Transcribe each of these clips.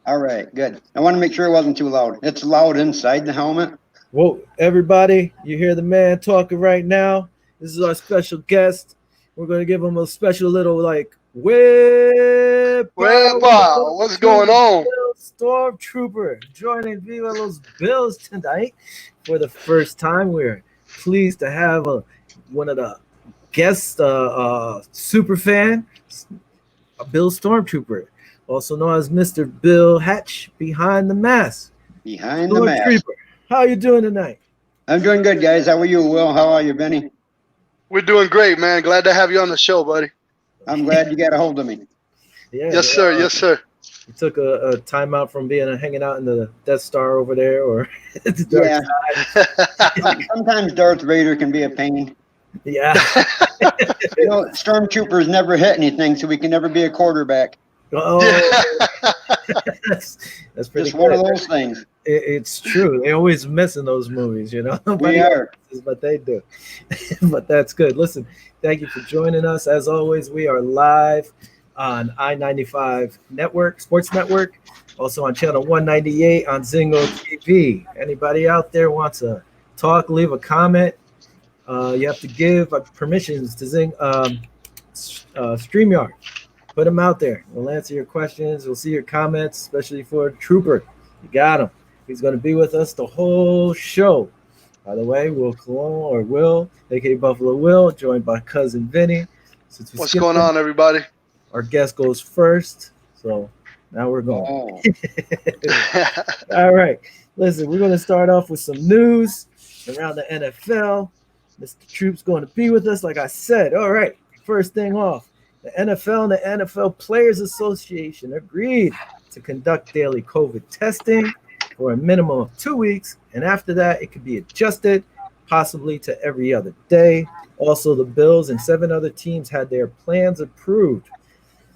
All right, good. I want to make sure it wasn't too loud. It's loud inside the helmet. Whoa, everybody, you hear the man talking right now. This is our special guest. We're going to give him a special little, like, whip Grandpa, what's going on? Stormtrooper joining Viva Los Bills tonight for the first time. We're pleased to have one of the guest super fan, Bill Stormtrooper, also known as Mr. Bill Hatch behind the mask. Behind the mask. Stormtrooper, how you doing tonight? I'm doing good, guys. How are you, Will? How are you, Benny? We're doing great, man. Glad to have you on the show, buddy. I'm glad you got a hold of me. Yeah, yes, sir. Yes, sir. You took a time out from being hanging out in the Death Star over there, or the dark side. Sometimes Darth Vader can be a pain. Yeah. You know, stormtroopers never hit anything, so we can never be a quarterback. Oh, that's pretty. Just one of those things. It's true. They always miss in those movies, you know. We are. But they do. But that's good. Listen, thank you for joining us. As always, we are live on I-95 Network, Sports Network, also on channel 198 on Zingo TV. Anybody out there wants to talk, leave a comment, you have to give permissions to StreamYard. Put them out there. We'll answer your questions. We'll see your comments, especially for Trooper. You got him. He's going to be with us the whole show. By the way, Will, aka Buffalo Will, joined by cousin Vinny. What's going on, everybody? Our guest goes first, so now we're going. Oh. All right. Listen, we're going to start off with some news around the NFL. Mr. Troop's going to be with us, like I said. All right. First thing off, the NFL and the NFL Players Association agreed to conduct daily COVID testing for a minimum of 2 weeks, and after that, it could be adjusted, possibly to every other day. Also, the Bills and 7 other teams had their plans approved.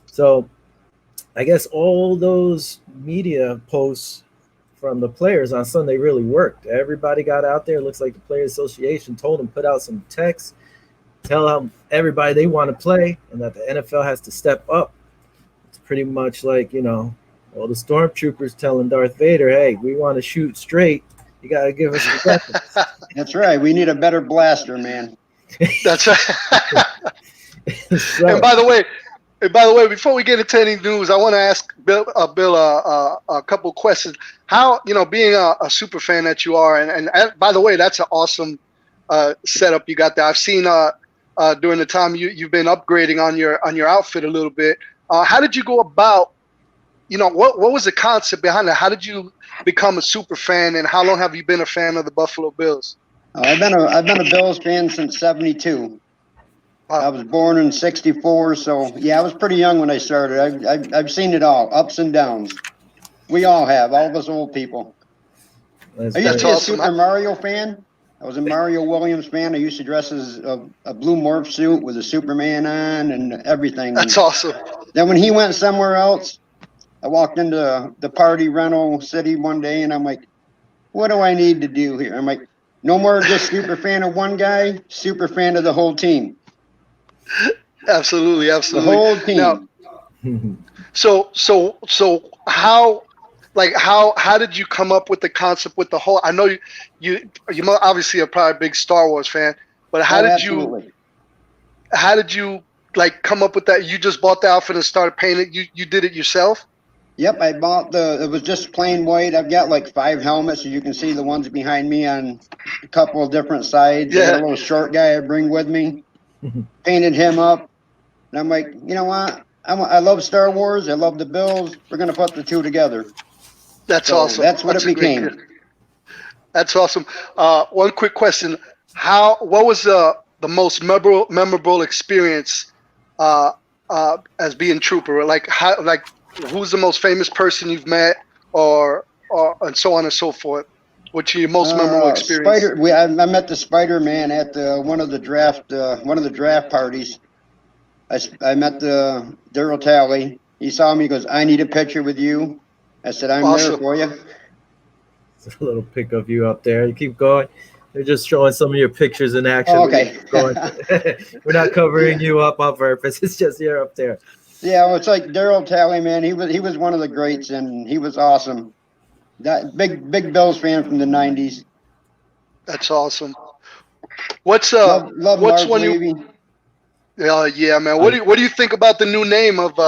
So I guess all those media posts from the players on Sunday really worked. Everybody got out there. It looks like the Players Association told them, put out some text, tell everybody they want to play and that the NFL has to step up. It's pretty much like, you know, all the stormtroopers telling Darth Vader, hey, we want to shoot straight. You got to give us the weapons. That's right. We need a better blaster, man. That's right. So, and by the way, before we get into any news, I want to ask Bill a couple questions. How, you know, being a super fan that you are, and by the way, that's an awesome setup you got there. I've seen during the time you've been upgrading on your outfit a little bit. How did you go about, you know, what was the concept behind it? How did you become a super fan, and how long have you been a fan of the Buffalo Bills? I've been a Bills fan since '72. Wow. I was born in '64, so yeah, I was pretty young when I started. I've seen it all, ups and downs. We all have, all of us old people. I used to be a Super Mario fan. I was a Mario Williams fan. I used to dress as a blue morph suit with a Superman on and everything. That's awesome. Then when he went somewhere else, I walked into the party rental city one day, and I'm like, what do I need to do here? I'm like, no more just super fan of one guy, super fan of the whole team. Absolutely. The whole team. Now, so how did you come up with the concept with the whole? I know you obviously are probably a big Star Wars fan, but how did you like come up with that? You just bought the outfit and started painting it. You did it yourself? Yep, I bought it was just plain white. I've got like 5 helmets, as you can see the ones behind me on a couple of different sides. Yeah. I got a little short guy I bring with me. Painted him up. And I'm like, you know what? I love Star Wars. I love the Bills. We're going to put the two together. That's awesome. That's what it became. That's awesome. One quick question. What was the most memorable experience as being Trooper? Who's the most famous person you've met, or and so on and so forth? What's your most memorable experience? I met the Spider-Man at one of the draft parties. I met the Daryl Talley. He saw me. He goes, "I need a picture with you." I said, "I'm awesome. There for you." It's a little pic of you up there. You keep going. They're just showing some of your pictures in action. Oh, okay. We're not covering you up on purpose. It's just you're up there. Yeah, well, it's like Daryl Talley, man. He was one of the greats, and he was awesome. That big Bills fan from the '90s. That's awesome. What's Love what's Marv one you? Levy. Yeah, man. What do you think about the new name of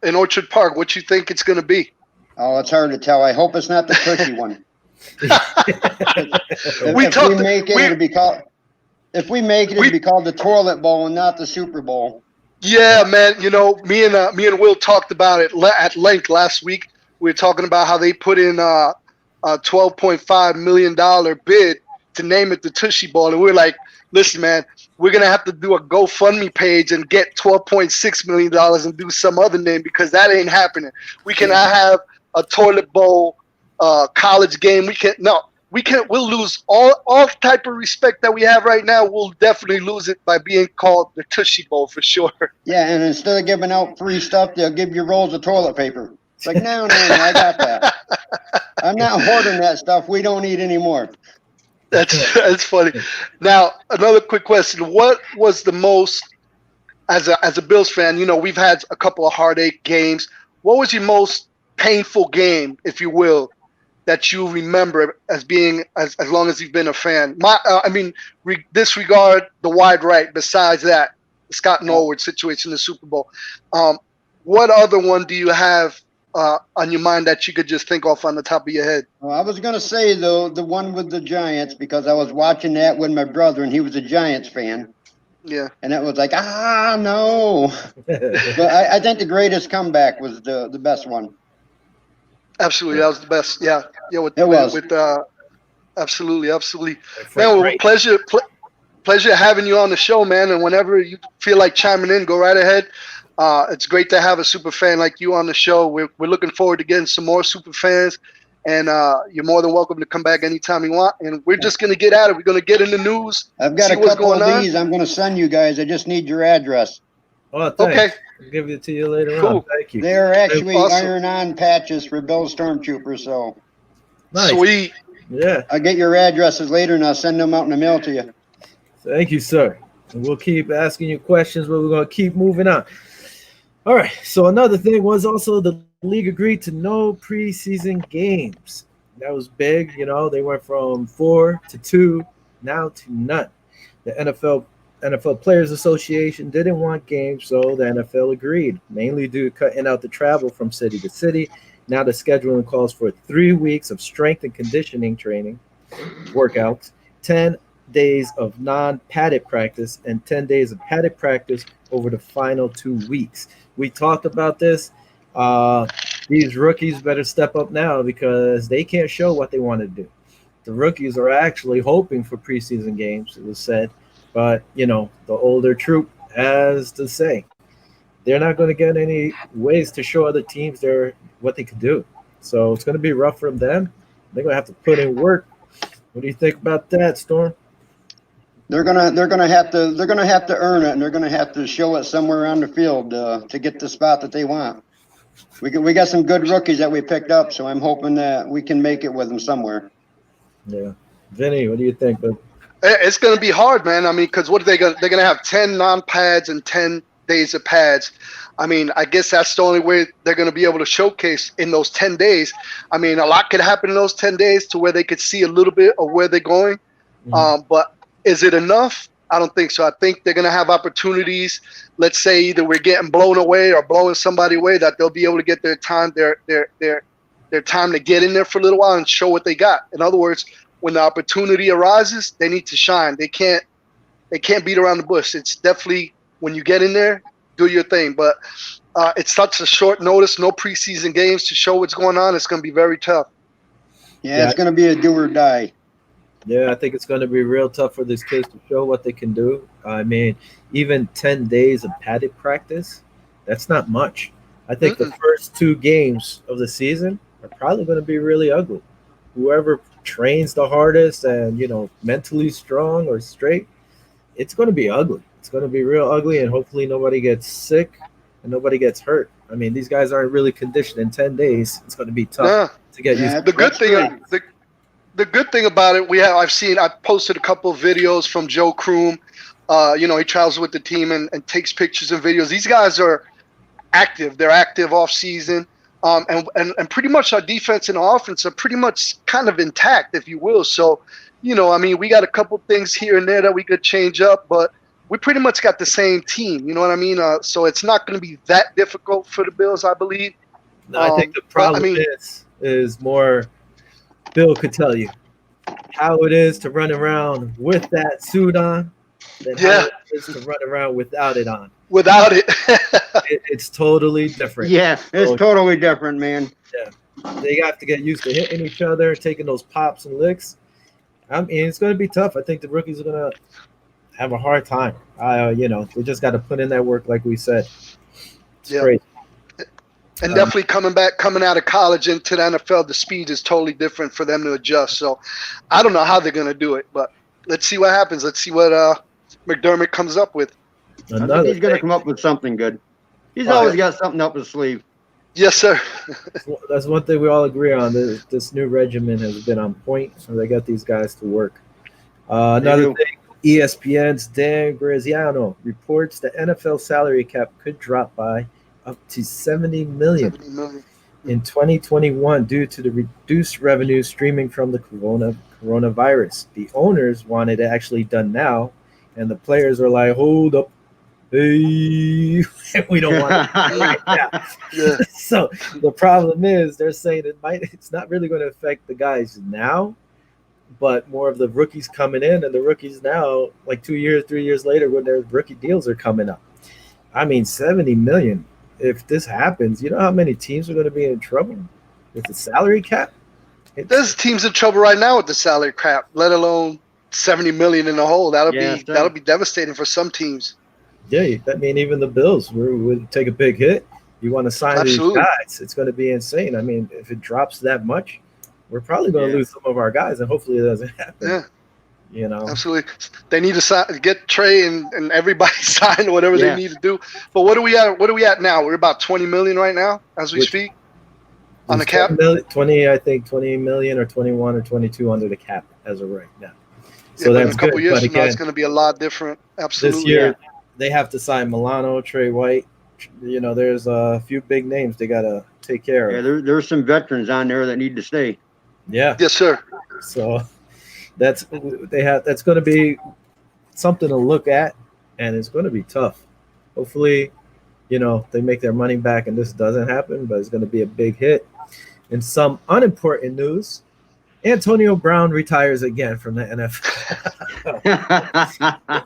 in Orchard Park? What you think it's gonna be? Oh, it's hard to tell. I hope it's not the Tushy one. If We we talked. make it, We it'll be called. If we make it, it'll be called the Toilet Bowl and not the Super Bowl. Yeah, man. You know, me and Will talked about it at length last week. We were talking about how they put in a $12.5 million bid to name it the Tushy Bowl, and we were like, listen, man, we're gonna have to do a GoFundMe page and get $12.6 million and do some other name because that ain't happening. We cannot have a toilet bowl college game. We'll lose all type of respect that we have right now. We'll definitely lose it by being called the Tushy Bowl for sure. Yeah, and instead of giving out free stuff, they'll give you rolls of toilet paper. It's like, no, I got that. I'm not hoarding that stuff. We don't need any more. That's funny. Now, another quick question: what was the most, as a Bills fan? You know, we've had a couple of heartache games. What was your most painful game, if you will, that you remember as being as long as you've been a fan? Disregard the wide right. Besides that, the Scott Norwood situation in the Super Bowl. What other one do you have on your mind that you could just think off on the top of your head? Well, I was going to say, though, the one with the Giants, because I was watching that with my brother, and he was a Giants fan. Yeah. And it was like, no. But I think the greatest comeback was the best one. Absolutely. That was the best. Yeah. Yeah. Absolutely. Man, well, pleasure having you on the show, man. And whenever you feel like chiming in, go right ahead. It's great to have a super fan like you on the show. We're looking forward to getting some more super fans, and you're more than welcome to come back anytime you want. And we're just going to get at it. We're going to get in the news. I've got a couple of these I'm going to send you guys. I just need your address. Oh, thanks. Okay. I'll give it to you later on. Thank you. They're actually iron-on patches for BillsStormTropper, so. Nice. Sweet. Yeah. I'll get your addresses later, and I'll send them out in the mail to you. Thank you, sir. And we'll keep asking you questions, but we're going to keep moving on. All right, so another thing was also the league agreed to no preseason games. That was big, you know. They went from 4 to 2, now to none. The NFL Players Association didn't want games, so the NFL agreed, mainly due to cutting out the travel from city to city. Now the scheduling calls for 3 weeks of strength and conditioning training, workouts, 10 days of non-padded practice, and 10 days of padded practice over the final 2 weeks. We talked about this. These rookies better step up now because they can't show what they want to do. The rookies are actually hoping for preseason games, it was said. But, you know, the older troop has to say. They're not going to get any ways to show other teams what they can do. So it's going to be rough for them. They're going to have to put in work. What do you think about that, Storm? They're gonna have to earn it, and they're gonna have to show it somewhere on the field to get the spot that they want. We got some good rookies that we picked up, so I'm hoping that we can make it with them somewhere. Yeah, Vinny, what do you think? It's gonna be hard, man. I mean, because what are they gonna? They're gonna have 10 non-pads and 10 days of pads. I mean, I guess that's the only way they're gonna be able to showcase in those 10 days. I mean, a lot could happen in those 10 days to where they could see a little bit of where they're going, but is it enough? I don't think so. I think they're going to have opportunities. Let's say either we're getting blown away or blowing somebody away, that they'll be able to get their time to get in there for a little while and show what they got. In other words, when the opportunity arises, they need to shine. They can't beat around the bush. It's definitely when you get in there, do your thing. But it's such a short notice, no preseason games to show what's going on. It's going to be very tough. Yeah, it's going to be a do or die. Yeah, I think it's going to be real tough for these kids to show what they can do. I mean, even 10 days of padded practice, that's not much. I think the first 2 games of the season are probably going to be really ugly. Whoever trains the hardest and, you know, mentally strong or straight, it's going to be ugly. It's going to be real ugly, and hopefully nobody gets sick and nobody gets hurt. I mean, these guys aren't really conditioned in 10 days. It's going to be tough to get used to. The good thing about it, I posted a couple of videos from Joe Kroom. You know, he travels with the team and takes pictures and videos. These guys are active. They're active off season. And pretty much our defense and our offense are pretty much kind of intact, if you will. So, I mean, we got a couple things here and there that we could change up, but we pretty much got the same team. You know what I mean? So it's not going to be that difficult for the Bills, I believe. No, I think the problem is more Bill could tell you how it is to run around with that suit on than how it is to run around without it on. Without it. It's totally different. Yeah, it's totally different, man. Yeah. They have to get used to hitting each other, taking those pops and licks. I mean, it's going to be tough. I think the rookies are going to have a hard time. They just got to put in that work, like we said. It's crazy. And definitely coming out of college into the NFL, the speed is totally different for them to adjust. So I don't know how they're going to do it, but let's see what happens. Let's see what McDermott comes up with. I think he's going to come up with something good. He's always got something up his sleeve. Yes, sir. That's one thing we all agree on. This new regimen has been on point, so they got these guys to work. Another thing, ESPN's Dan Graziano reports the NFL salary cap could drop by up to $70 million in 2021 due to the reduced revenue streaming from the coronavirus. The owners wanted it actually done now, and the players are like, hold up. Hey, we don't want it right now. Yeah. So the problem is they're saying it's not really going to affect the guys now, but more of the rookies coming in, and the rookies now, like 2 years, 3 years later, when their rookie deals are coming up. I mean, $70 million. If this happens, you know how many teams are going to be in trouble with the salary cap? There's teams in trouble right now with the salary cap, let alone $70 million in the hole. That'll be devastating for some teams. Yeah, I mean, even the Bills would take a big hit. You want to sign these guys, it's going to be insane. I mean, if it drops that much, we're probably going to lose some of our guys, and hopefully it doesn't happen. Yeah. Absolutely. They need to get Trey and everybody sign whatever they need to do. But what are we at now? We're about 20 million right now as we speak on the cap. 20, I think 20 million or 21 or 22 under the cap as of right now. So that's in a couple good. years from now, it's going to be a lot different. Absolutely. This year, they have to sign Milano, Trey White. There's a few big names they got to take care of. Yeah, there's some veterans on there that need to stay. Yeah. Yes, sir. So that's going to be something to look at, and it's going to be tough. Hopefully, they make their money back and this doesn't happen, but it's going to be a big hit. In some unimportant news, Antonio Brown retires again from the NFL.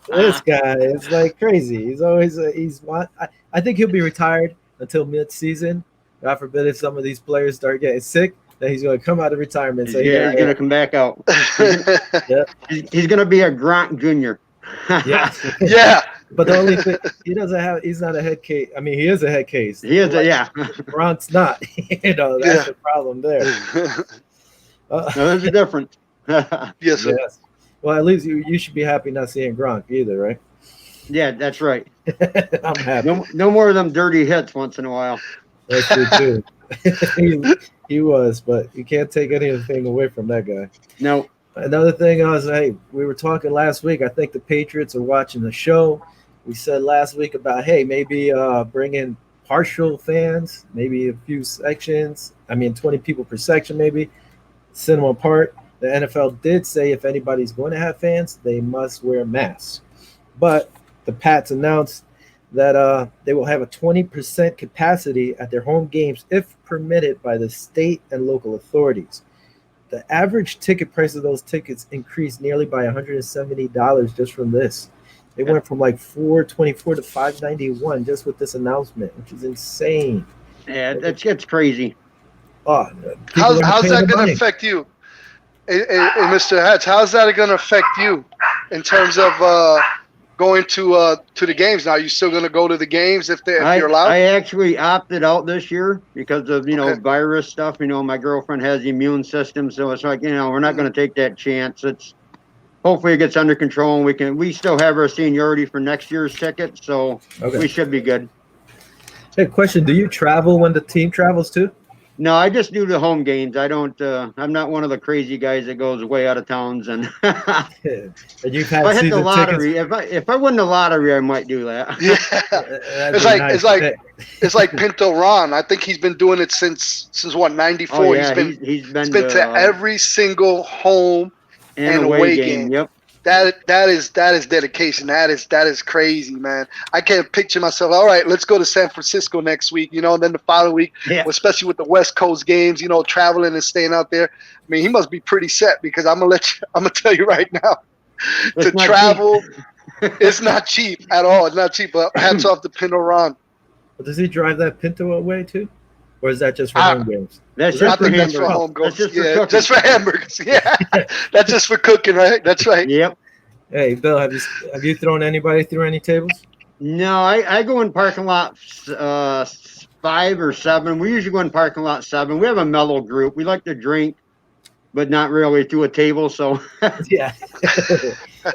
This guy is like crazy. He's always I think he'll be retired until mid-season. God forbid if some of these players start getting sick, then he's going to come out of retirement. And say, he's going to come back out. He's going to be a Gronk Jr. Yeah. But the only thing he's not a head case. I mean, he is a head case. He is Gronk's not. That's the problem there. There's a difference. Yes, sir. Yes. Well, at least you should be happy not seeing Gronk either, right? Yeah, that's right. I'm happy. No more of them dirty hits once in a while. That's good too. he was, but you can't take anything away from that guy. No. Another thing we were talking last week. I think the Patriots are watching the show. We said last week about, maybe bring in partial fans, maybe a few sections. 20 people per section, maybe. Send them apart. The NFL did say if anybody's going to have fans, they must wear masks. But the Pats announced that they will have a 20% capacity at their home games if permitted by the state and local authorities. The average ticket price of those tickets increased nearly by $170 just from this. They went from like $424 to $591 just with this announcement, which is insane. Yeah, that's crazy. How's that going to affect you, Mr. Hatch? How's that going to affect you in terms of going to the games? Now, are you still going to go to the games if you're allowed? I actually opted out this year because of virus stuff. My girlfriend has the immune system, so it's like we're not going to take that chance. Hopefully it gets under control, and we still have our seniority for next year's ticket, so we should be good. Hey, question: do you travel when the team travels too? No, I just do the home games. I don't. I'm not one of the crazy guys that goes way out of towns. And And you've if had I hit the season lottery, tickets. if I win the lottery, I might do that. Yeah, That'd it's be like nice. it's like Pinto Ron. I think he's been doing it since what, Oh '94. yeah, He's he's been been to every single home an and away away game. game. Yep. That is dedication. That is crazy, man. I can't picture myself. All right, let's go to San Francisco next week. And then the following week, Yeah. especially with the West Coast games, traveling and staying out there. I mean, he must be pretty set because I'm gonna tell you right now, It's to not travel, cheap. it's not cheap at all. It's not cheap. But hats off to Pinto Ron. Does he drive that Pinto away too, or is that just for I- home games? That's I just for think that's for hamburgers. home goals. That's just for Yeah, cooking. just for hamburgers. Yeah, that's just for cooking, right? That's right. Yep. Hey, Bill, have you thrown anybody through any tables? No, I go in parking lot 5 or 7. We usually go in parking lot 7. We have a mellow group. We like to drink, but not really through a table. So, Yeah.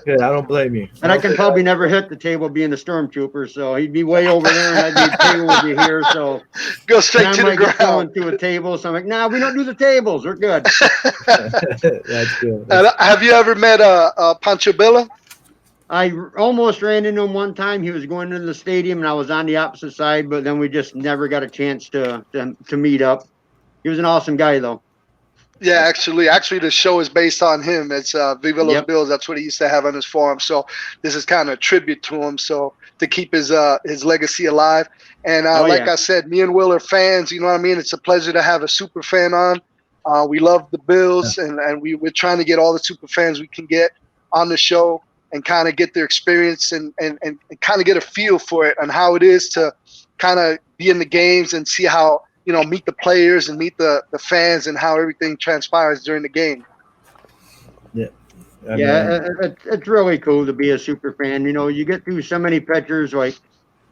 Yeah, I don't blame you. and I can probably never hit the table being a stormtrooper. So he'd be way over there, and the table would be here. So Go straight and I to the might get thrown ground. through a table. So I'm like, nah, we don't do the tables. We're good. That's good. Have you ever met Pancho Villa? I almost ran into him one time. He was going into the stadium, and I was on the opposite side, but then we just never got a chance to meet up. He was an awesome guy, though. Yeah, actually, the show is based on him. It's Viva Los Yep. Bills. That's what he used to have on his forum. So this is kind of a tribute to him. So to keep his legacy alive. And like yeah. I said, me and Will are fans. You know what I mean? It's a pleasure to have a super fan on. We love the Bills, and we're trying to get all the super fans we can get on the show and kind of get their experience and kind of get a feel for it and how it is to kind of be in the games and see how, meet the players and meet the fans and how everything transpires during the game. It's really cool to be a super fan. You get through so many pitchers. Like,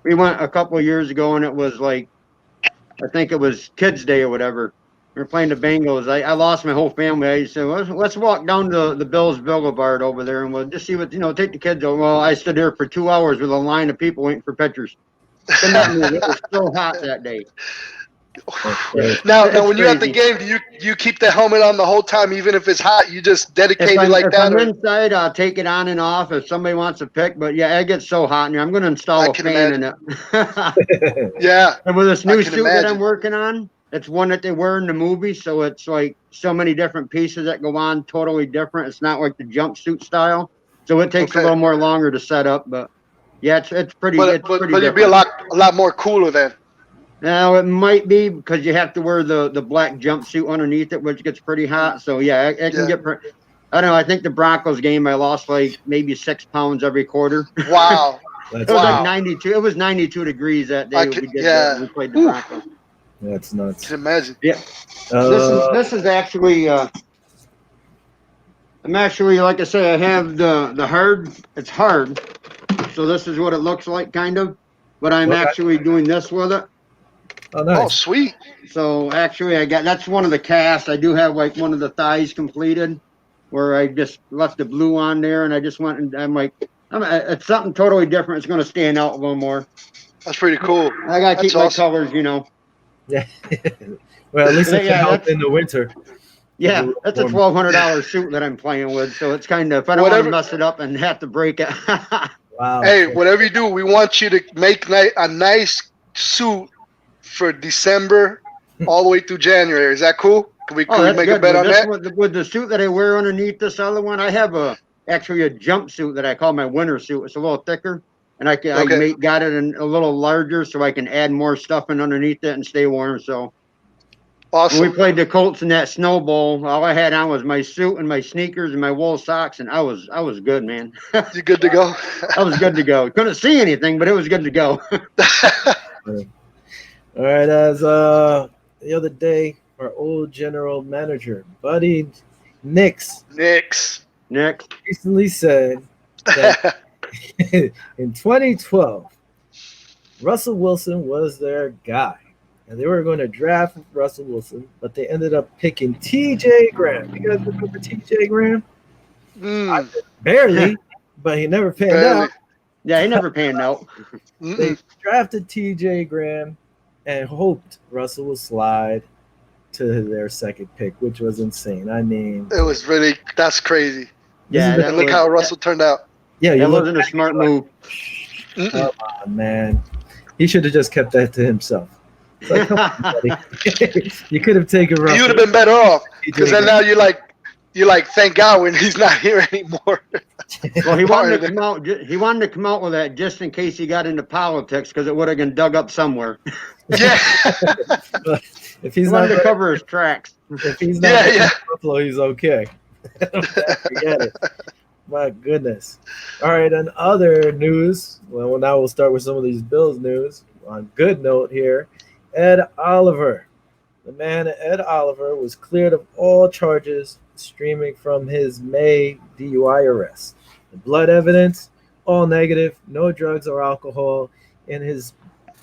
we went a couple of years ago, and it was like, I think it was Kids Day or whatever. We were playing the Bengals. I lost my whole family. I said, let's walk down to the Bills Boulevard over there, and we'll just see what, take the kids over. Well, I stood there for 2 hours with a line of people waiting for pitchers. It was so hot that day. Now, when you're at the game, do you keep the helmet on the whole time, even if it's hot? You just dedicate it like that? If I'm inside, I'll take it on and off if somebody wants to pick. But yeah, it gets so hot in here. I'm going to install a fan in it. Yeah. And with this new suit that I'm working on, it's one that they wear in the movie. So it's like so many different pieces that go on, totally different. It's not like the jumpsuit style. So it takes a little more longer to set up. But yeah, it's pretty. But you'd be a lot more cooler then. Now, it might be because you have to wear the black jumpsuit underneath it, which gets pretty hot. So, yeah, it can get I don't know. I think the Broncos game, I lost like maybe 6 pounds every quarter. Wow. It was like 92. It was 92 degrees that day. We played the Broncos. That's nuts. I can imagine. Yeah. This is actually, I'm actually, like I say, I have the hard. It's hard. So this is what it looks like, kind of. But I'm actually doing this with it. Oh, nice. Oh, sweet. So actually, that's one of the casts. I do have like one of the thighs completed, where I just left the blue on there, and I just went and I'm like, it's something totally different. It's going to stand out a little more. That's pretty cool. I got to keep my colors, Yeah. Well, at least it can help in the winter. Yeah, that's a $1,200 suit that I'm playing with. So it's kind of, if I don't want to mess it up and have to break it. Wow. Hey, whatever you do, we want you to make a nice suit for December all the way through January. Is that cool? Can we make a bet on that? With the suit that I wear underneath this other one, I have actually a jumpsuit that I call my winter suit. It's a little thicker, and I got it in a little larger so I can add more stuff in underneath it and stay warm. So awesome. When we played the Colts in that Snow Bowl, all I had on was my suit and my sneakers and my wool socks, and I was good, man. You good to go? I was good to go. Couldn't see anything, but it was good to go. All right, as the other day, our old general manager, Buddy Nix, recently said that in 2012, Russell Wilson was their guy, and they were going to draft Russell Wilson, but they ended up picking T.J. Graham. You guys remember T.J. Graham? Barely, but he never panned out. Yeah, he never panned out. They drafted T.J. Graham and hoped Russell would slide to their second pick, which was insane. I mean, It was really, that's crazy. Yeah, And look how Russell turned out. yeah, that wasn't a smart move. Come on, man. He should have just kept that to himself. It's like, come on, buddy. You could have taken Russell. You would have been better off, because then now you're like, thank God when he's not here anymore. Well, he wanted to come out. He wanted to come out with that just in case he got into politics, because it would have been dug up somewhere. Yeah. If he's He not wanted to cover his tracks. if he's not in Buffalo, he's okay. Forget it. My goodness. All right, on other news, well, now we'll start with some of these Bills news. On good note here, Ed Oliver. The man Ed Oliver was cleared of all charges stemming from his May DUI arrest. The blood evidence, all negative, no drugs or alcohol in his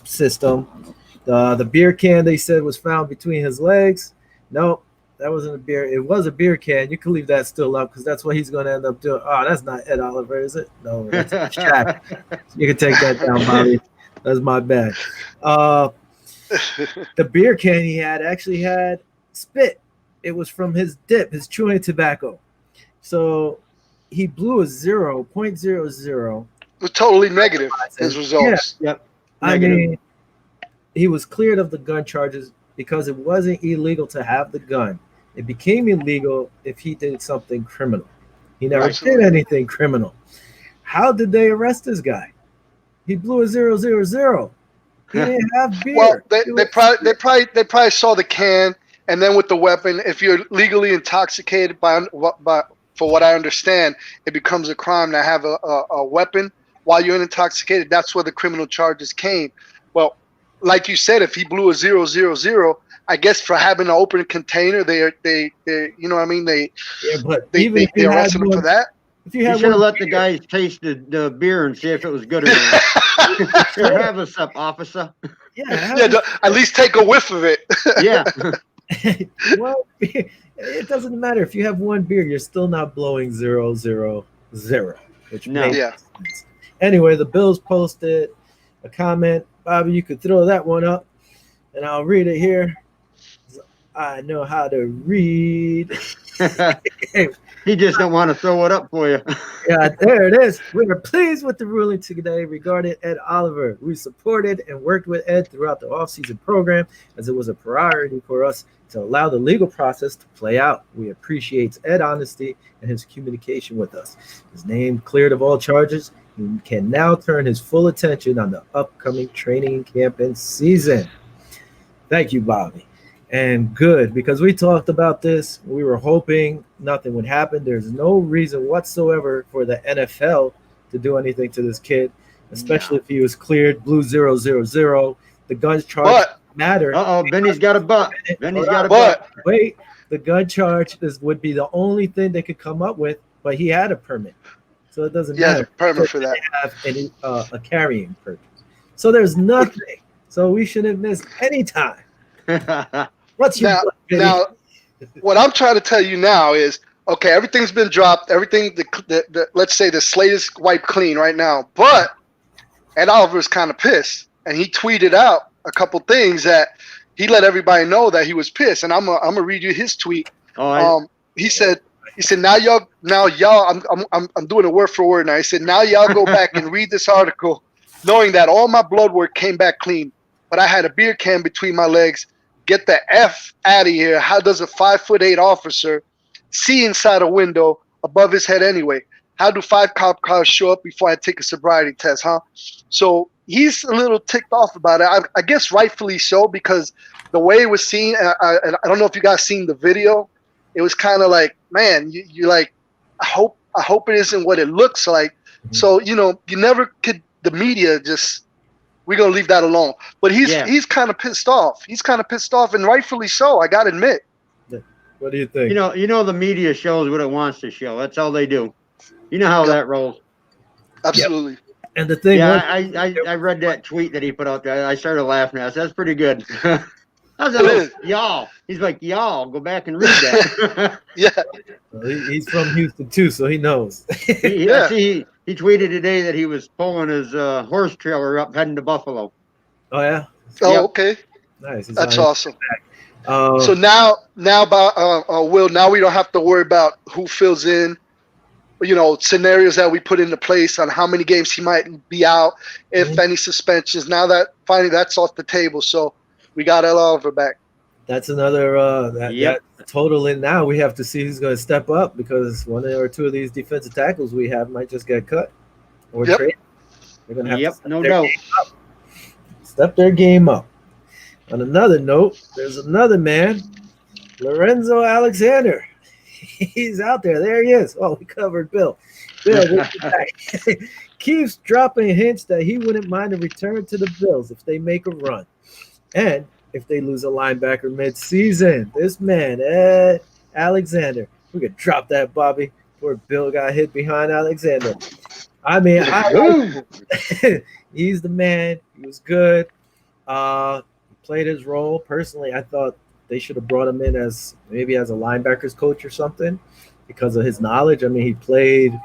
system. The beer can they said was found between his legs. Nope, that wasn't a beer. It was a beer can. You can leave that still up because that's what he's going to end up doing. Oh, that's not Ed Oliver, is it? No, that's Shaq. You can take that down, Bobby. That's my bad. The beer can he had actually had spit. It was from his dip, his chewing tobacco. So he blew a 0.00. It was totally negative, his results. Yeah. Yep. I mean, he was cleared of the gun charges because it wasn't illegal to have the gun. It became illegal if he did something criminal. He never did anything criminal. How did they arrest this guy? He blew a 000. He didn't have beer. Well, they probably saw the can, and then with the weapon, if you're legally intoxicated for what I understand, it becomes a crime to have a weapon while you're intoxicated. That's where the criminal charges came. Well, like you said, if he blew a 000, I guess for having an open container, they you know what I mean? They arrested him for that. If you should have let the guys taste the beer and see if it was good or not. Sure, have us up, officer. Yeah, at least take a whiff of it. Yeah. Well, it doesn't matter if you have one beer, you're still not blowing 000, which makes sense. Anyway, the Bills posted a comment. Bobby, you could throw that one up, and I'll read it here. I know how to read. He just don't want to throw it up for you. Yeah, there it is. We are pleased with the ruling today regarding Ed Oliver. We supported and worked with Ed throughout the offseason program as it was a priority for us to allow the legal process to play out. We appreciate Ed's honesty and his communication with us. His name cleared of all charges. He can now turn his full attention on the upcoming training camp and season. Thank you, Bobby. And good, because we talked about this. We were hoping nothing would happen. There's no reason whatsoever for the NFL to do anything to this kid, especially if he was cleared, blue 000. The gun charge matter. Benny's got a butt. Benny's got a butt. Wait, the gun charge would be the only thing they could come up with, but he had a permit. So it doesn't matter. Permit for that. Have any, a carrying permit. So there's nothing. So we shouldn't miss any time. What's your now, what I'm trying to tell you now is, okay, everything's been dropped. Everything, let's say the slate is wiped clean right now. But Ed Oliver's kind of pissed, and he tweeted out a couple things that he let everybody know that he was pissed. And I'm gonna read you his tweet. He said now y'all I'm doing it word for word now. He said now y'all go back and read this article, knowing that all my blood work came back clean, but I had a beer can between my legs. Get the F out of here. How does a 5'8" officer see inside a window above his head anyway? How do 5 cop cars show up before I take a sobriety test, huh? So he's a little ticked off about it. I guess rightfully so, because the way it was seen, I don't know if you guys seen the video. It was kind of like, man, you like, I hope it isn't what it looks like. Mm-hmm. So, you never could, the media just, we're going to leave that alone. But he's kind of pissed off. He's kind of pissed off, and rightfully so, I got to admit. What do you think? You know the media shows what it wants to show. That's all they do. You know how that rolls. Absolutely. Yep. And the thing I read that tweet that he put out there. I started laughing at it. That's pretty good. Y'all. He's like, y'all, go back and read that. Yeah. Well, he's from Houston, too, so he knows. He tweeted today that he was pulling his horse trailer up heading to Buffalo. Oh, yeah? Oh, okay. Nice. That's awesome. So now, Will, now we don't have to worry about who fills in, scenarios that we put into place on how many games he might be out, if any suspensions. Now that finally that's off the table, so we got L. Oliver back. That's another that total in now. We have to see who's going to step up because one or two of these defensive tackles we have might just get cut or trade. They're going to have to no doubt. Step their game up. On another note, there's another man, Lorenzo Alexander. He's out there. There he is. Oh, we covered Bill. Bill keeps dropping hints that he wouldn't mind a return to the Bills if they make a run. And if they lose a linebacker mid-season. This man, Ed Alexander. We could drop that, Bobby, before Bill got hit behind Alexander. I mean, he's the man. He was good. He played his role. Personally, I thought they should have brought him in as maybe as a linebackers coach or something because of his knowledge. I mean, he played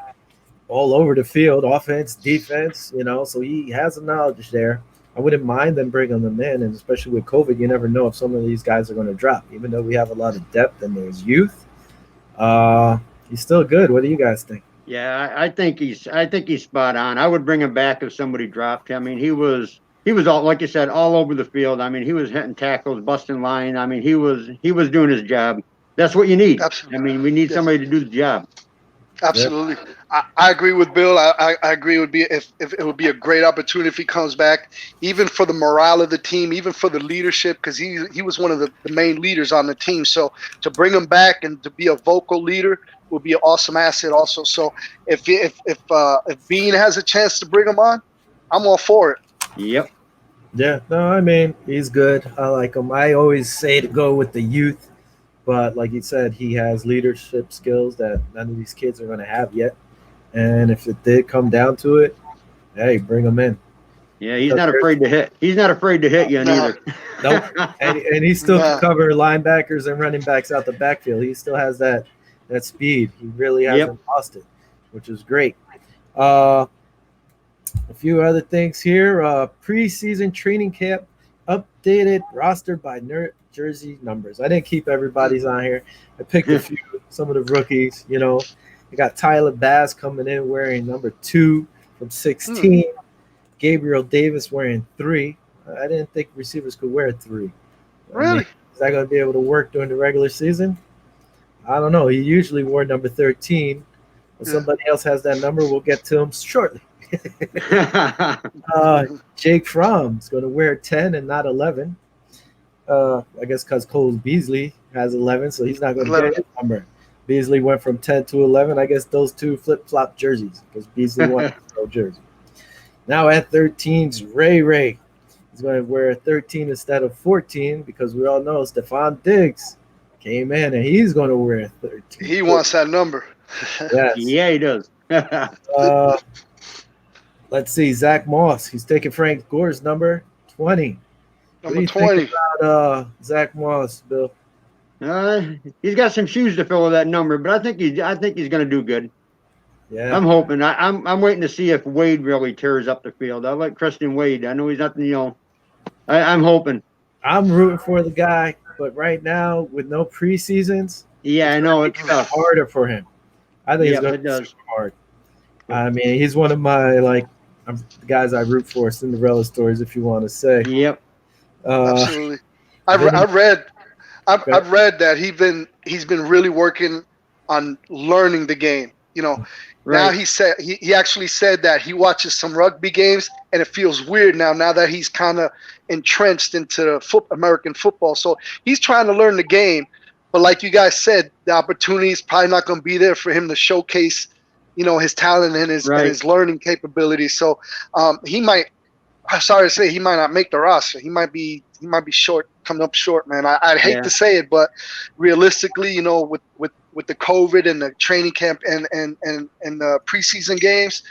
all over the field, offense, defense, so he has the knowledge there. I wouldn't mind them bringing them in, and especially with COVID, you never know if some of these guys are going to drop. Even though we have a lot of depth and there's youth, he's still good. What do you guys think? Yeah, I think he's spot on. I would bring him back if somebody dropped him. I mean, he was all, like you said, all over the field. I mean, he was hitting tackles, busting line. I mean, he was doing his job. That's what you need. Absolutely. I mean, we need somebody to do the job. Absolutely. I agree with Bill. I agree it would be if it would be a great opportunity if he comes back, even for the morale of the team, even for the leadership, because he was one of the main leaders on the team. So to bring him back and to be a vocal leader will be an awesome asset also. So if Bean has a chance to bring him on, I'm all for it. Yep. Yeah. No, I mean, he's good. I like him. I always say to go with the youth. But like you said, he has leadership skills that none of these kids are going to have yet. And if it did come down to it, hey, bring him in. Yeah, he's not afraid to hit. He's not afraid to hit you neither. Nope. And he still can cover linebackers and running backs out the backfield. He still has that speed. He really hasn't lost it, which is great. A few other things here. Preseason training camp updated roster by jersey numbers. I didn't keep everybody's on here. I picked a few, some of the rookies. We got Tyler Bass coming in wearing number 2 from 16. Gabriel Davis wearing 3. I didn't think receivers could wear 3. Really? I mean, is that going to be able to work during the regular season? I don't know. He usually wore number 13. If somebody else has that number, we'll get to him shortly. Jake Fromm is going to wear 10 and not 11. I guess because Cole Beasley has 11, so he's not going to get his number. Beasley went from 10 to 11. I guess those two flip-flop jerseys because Beasley won no jersey. Now at 13's Ray. He's going to wear 13 instead of 14 because we all know Stephon Diggs came in and he's going to wear 13. He wants that number. Yes. Yeah, he does. Let's see. Zach Moss. He's taking Frank Gore's number 20. Number 20. Think about Zach Moss, Bill? He's got some shoes to fill with that number, but I think he's going to do good. Yeah, I'm hoping. I'm waiting to see if Wade really tears up the field. I like Christian Wade. I know he's not, I'm hoping. I'm rooting for the guy, but right now with no preseasons, I know it's tough. Harder for him. I think it's going to be super hard. I mean, he's one of my the guys I root for, Cinderella stories, if you want to say. Yep. Absolutely. I've read that he's been really working on learning the game. Now he actually said that he watches some rugby games and it feels weird now that he's kind of entrenched into American football. So he's trying to learn the game, but like you guys said, the opportunity is probably not going to be there for him to showcase, his talent and his learning capabilities. So he might. I'm sorry to say he might not make the roster. He might be coming up short, man. I'd hate to say it, but realistically, with the COVID and the training camp and the preseason games,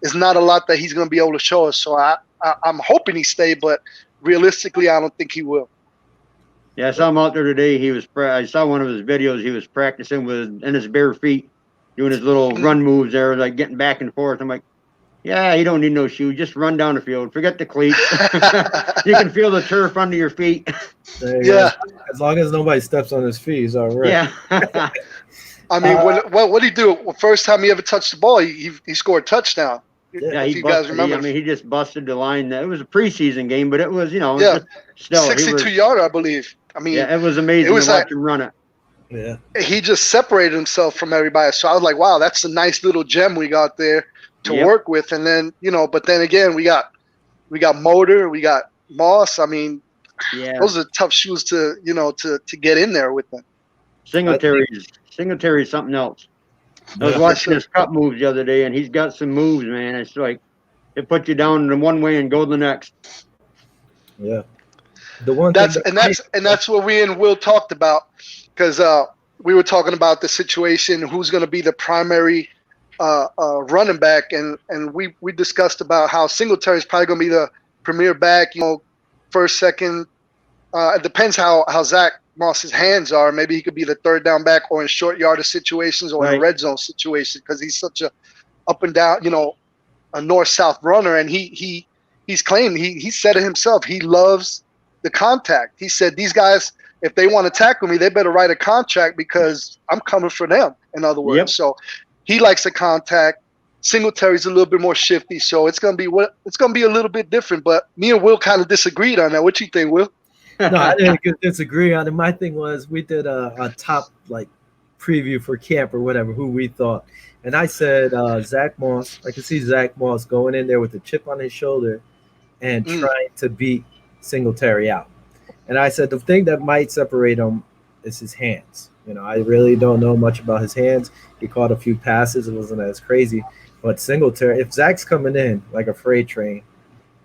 there's not a lot that he's going to be able to show us. So I'm hoping he stay, but realistically, I don't think he will. Yeah, I saw him out there today. I saw one of his videos. He was practicing in his bare feet, doing his little run moves there, like getting back and forth. I'm like, Yeah, you don't need no shoes. Just run down the field. Forget the cleats. You can feel the turf under your feet. There you go. As long as nobody steps on his feet, he's all right. Yeah. I mean, what did he do? Well, first time he ever touched the ball, he scored a touchdown. Yeah, if you guys remember. I mean, he just busted the line. It was a preseason game, but it was, Yeah, still 62-yarder, I believe. I mean, yeah, it was amazing to watch him run it. Yeah, he just separated himself from everybody. So I was like, wow, that's a nice little gem we got there to work with. And then, but then again, we got Motor, we got Moss. I mean, those are tough shoes to get in there with them. Singletary's something else. I was watching his cut moves the other day, and he's got some moves, man. It's like it puts you down in one way and go the next. Yeah, the one that's what we and Will talked about, because we were talking about the situation, who's going to be the primary running back, and we discussed about how Singletary is probably going to be the premier back, first, second. It depends how Zach Moss's hands are. Maybe he could be the third down back, or in short yardage situations, or in red zone situations, because he's such a up and down, a north-south runner. And he's claimed, he said it himself, he loves the contact. He said, these guys, if they want to tackle me, they better write a contract, because I'm coming for them, in other words. So he likes the contact. Singletary's a little bit more shifty, so it's gonna be a little bit different. But me and Will kind of disagreed on that. What you think, Will? No, I didn't disagree on it. My thing was, we did a top preview for camp or whatever, who we thought, and I said Zach Moss. I could see Zach Moss going in there with a chip on his shoulder and trying to beat Singletary out. And I said the thing that might separate him is his hands. I really don't know much about his hands. He caught a few passes. It wasn't as crazy. But Singletary, if Zach's coming in like a freight train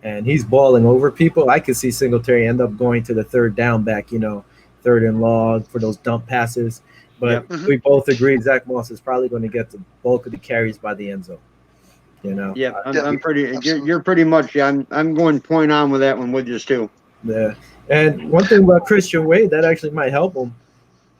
and he's balling over people, I could see Singletary end up going to the third down back, third and long for those dump passes. But we both agree Zach Moss is probably going to get the bulk of the carries by the end zone. Yeah, I'm pretty. You're pretty much. I'm going point on with that one with you too. Yeah, and one thing about Christian Wade that actually might help him.